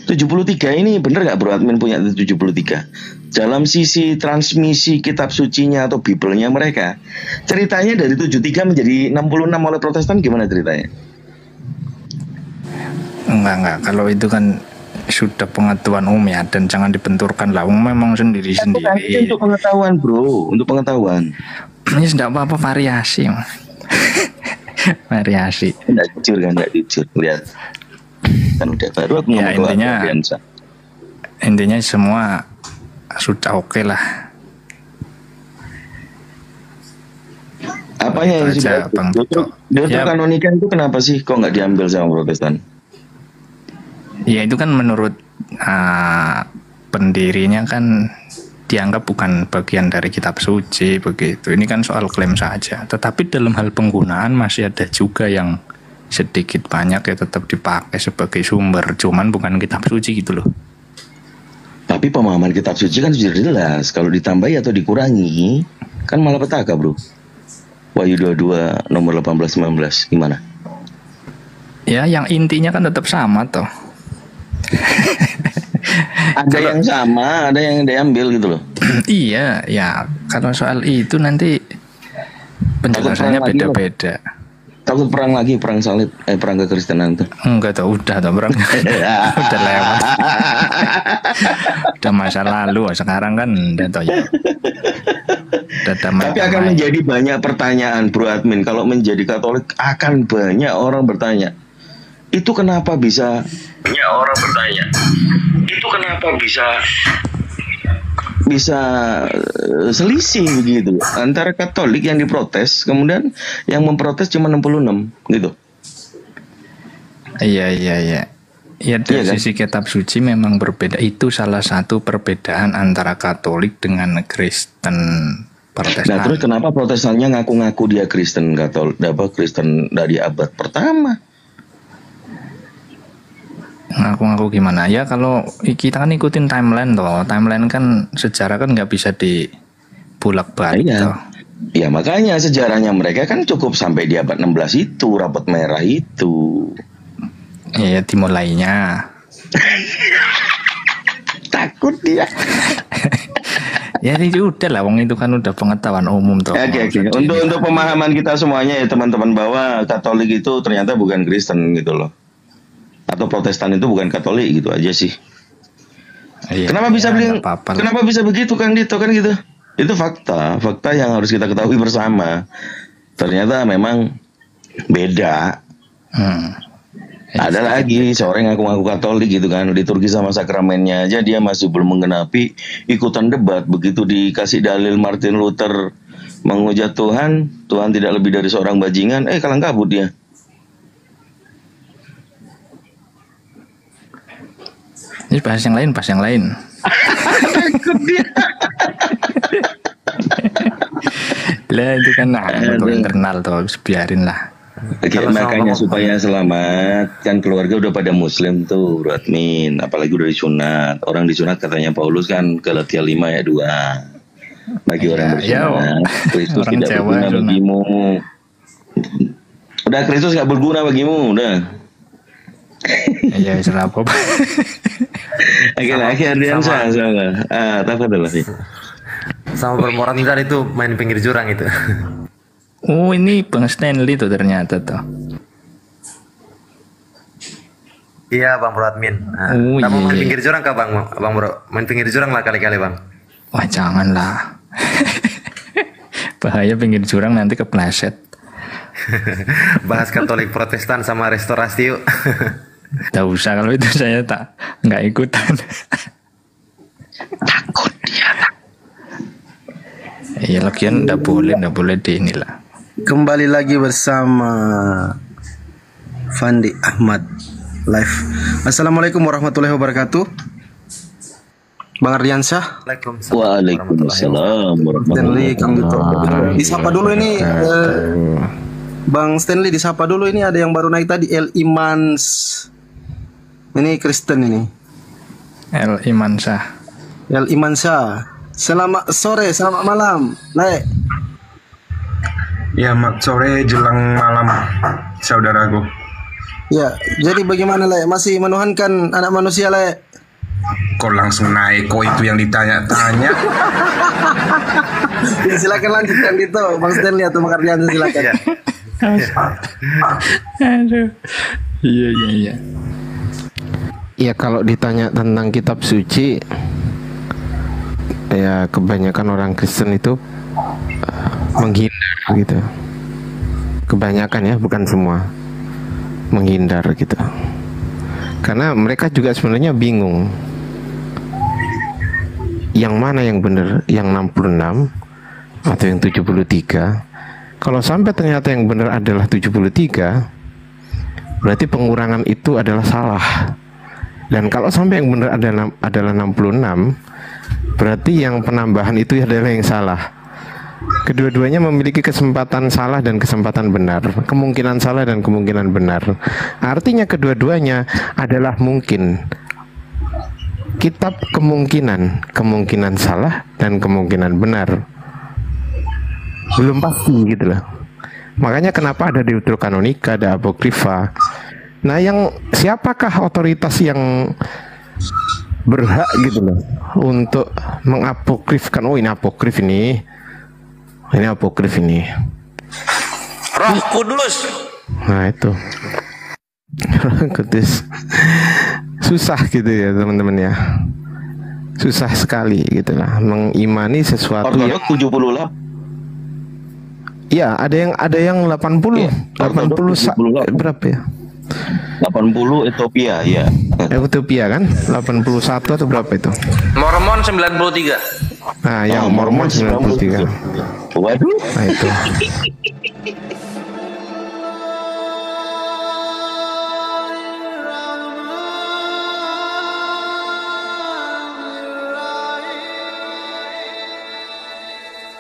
73 ini bener gak Bro Admin punya 73? Dalam sisi transmisi kitab sucinya atau Biblenya mereka, ceritanya dari 73 menjadi 66 oleh Protestan, gimana ceritanya? Enggak, kalau itu kan sudah pengetahuan umum ya, dan jangan dibenturkan lah, memang sendiri-sendiri. Untuk pengetahuan Bro, untuk pengetahuan. Ini tidak apa-apa, variasi. Variasi. Tidak jujur, lihat. Kan udah baru aku ya, intinya semua sudah oke lah. Apanya yang sudah Deuteronomi kanonika itu kenapa sih kok nggak diambil sama Protestan? Ya itu kan menurut pendirinya kan dianggap bukan bagian dari kitab suci begitu. Ini kan soal klaim saja. Tetapi dalam hal penggunaan masih ada juga yang sedikit banyak ya tetap dipakai sebagai sumber, cuman bukan kitab suci gitu loh. Tapi pemahaman kitab suci kan sudah jelas, kalau ditambahi atau dikurangi kan malah petaka, bro. Wahyu 22 nomor 18-19 gimana? Ya, yang intinya kan tetap sama toh. Ada yang sama, ada yang diambil gitu loh. Iya, ya kalau soal itu nanti penjelasannya beda-beda. Takut perang lagi, perang salib, perang kekristenan tuh. Enggak tuh, udah tuh perang. Udah lewat. Udah masa lalu, sekarang kan udah tuh ya. Tapi akan menjadi banyak pertanyaan, Bro Admin. Kalau menjadi Katolik akan banyak orang bertanya. Itu kenapa bisa? Banyak orang bertanya. Itu kenapa bisa selisih begitu antara Katolik yang diprotes, kemudian yang memprotes cuma 66 gitu. Iya. Ya dari sisi kitab suci memang berbeda. Itu salah satu perbedaan antara Katolik dengan Kristen Protestan. Nah terus kenapa Protestannya ngaku-ngaku dia Kristen Katolik, Kristen dari abad pertama? Ngaku-ngaku gimana ya, kalau kita kan ikutin timeline toh, timeline kan sejarah kan nggak bisa dibulak-balik toh. Ya makanya sejarahnya mereka kan cukup sampai di abad 16 itu, rapot merah itu. Iya dimulainya. Takut dia. Ya itu udah lah, wong itu kan udah pengetahuan umum toh. Oke. Untuk pemahaman kita semuanya ya teman-teman, bahwa Katolik itu ternyata bukan Kristen gitu loh. Atau Protestan itu bukan Katolik gitu aja sih. Iya, kenapa bisa begitu Kang Dito kan gitu? Itu fakta yang harus kita ketahui bersama. Ternyata memang beda. Ada lagi seorang yang ngaku-ngaku Katolik gitu kan, liturgi sama sakramennya aja dia masih belum menggenapi, ikutan debat. Begitu dikasih dalil Martin Luther menghujat Tuhan tidak lebih dari seorang bajingan, kalang kabut dia. Ini bahas yang lain. Takut dia. Lah itu kan internal tuh, biarin lah. Oke, makanya supaya selamat kan keluarga udah pada Muslim tuh, Bro Admin, apalagi udah disunat. Orang disunat katanya Paulus kan Galatia 5 ayat 2. Bagi orang bersunat, Kristus tidak berguna bagimu. Udah, Kristus nggak berguna bagimu, udah. Iya, salah apa? Akhirnya tafadhol sih. Sama bermoran tadi itu main pinggir jurang itu. Oh, ini Bang Stanley tuh ternyata tuh. Iya, Bang Bro Admin. Kita mau main pinggir jurang kah, Bang Bro? Main pinggir jurang lah kali-kali, Bang. Wah, janganlah. Bahaya pinggir jurang, nanti kepleset. Bahas Katolik Protestan sama restorasi yuk. Tidak usah, kalau itu saya nggak ikutan. Takut dia. Iya, lagian nggak boleh di inilah. Kembali lagi bersama Fandi Ahmad live. Assalamualaikum warahmatullahi wabarakatuh. Bang Ardiansyah. Waalaikumsalam warahmatullahi wabarakatuh. Disapa dulu ini Bang Stanley, disapa dulu ini, ada yang baru naik tadi, El Imans. Ini Kristen ini. El Imansyah. Selamat sore, selamat malam, Le. Ya, sore jelang malam, saudaraku. Ya, jadi bagaimana, Le? Masih menuhankan anak manusia, Le? Kok langsung naik? Kok itu yang ditanya-tanya? Ya, silakan lanjutkan gitu, Bang Stanley atau Bang Ardiansyah, silakan. Aduh. Iya. Ya kalau ditanya tentang kitab suci, ya kebanyakan orang Kristen itu menghindar gitu. Kebanyakan ya, bukan semua. Menghindar gitu. Karena mereka juga sebenarnya bingung. Yang mana yang benar, yang 66 atau yang 73? Kalau sampai ternyata yang benar adalah 73, berarti pengurangan itu adalah salah. Dan kalau sampai yang benar adalah 66, berarti yang penambahan itu adalah yang salah. Kedua-duanya memiliki kesempatan salah dan kesempatan benar, kemungkinan salah dan kemungkinan benar. Artinya kedua-duanya adalah mungkin. Kitab kemungkinan salah dan kemungkinan benar. Belum pasti gitu loh. Makanya kenapa ada Deuterokanonika, ada Apokrifa. Nah, yang siapakah otoritas yang berhak gitu loh untuk mengapokrifkan? Oh, ini apokrif ini. Ini apokrif ini. Roh Kudus. Nah, itu. Roh Kudus. Susah gitu ya, teman-teman ya. Susah sekali gitu lah mengimani sesuatu yang 78. Iya, ada yang 80. 80 berapa ya? 80 Ethiopia ya. Ethiopia kan? 81 atau berapa itu? Mormon 93. Nah, yang Mormon 93. Waduh. Nah, itu.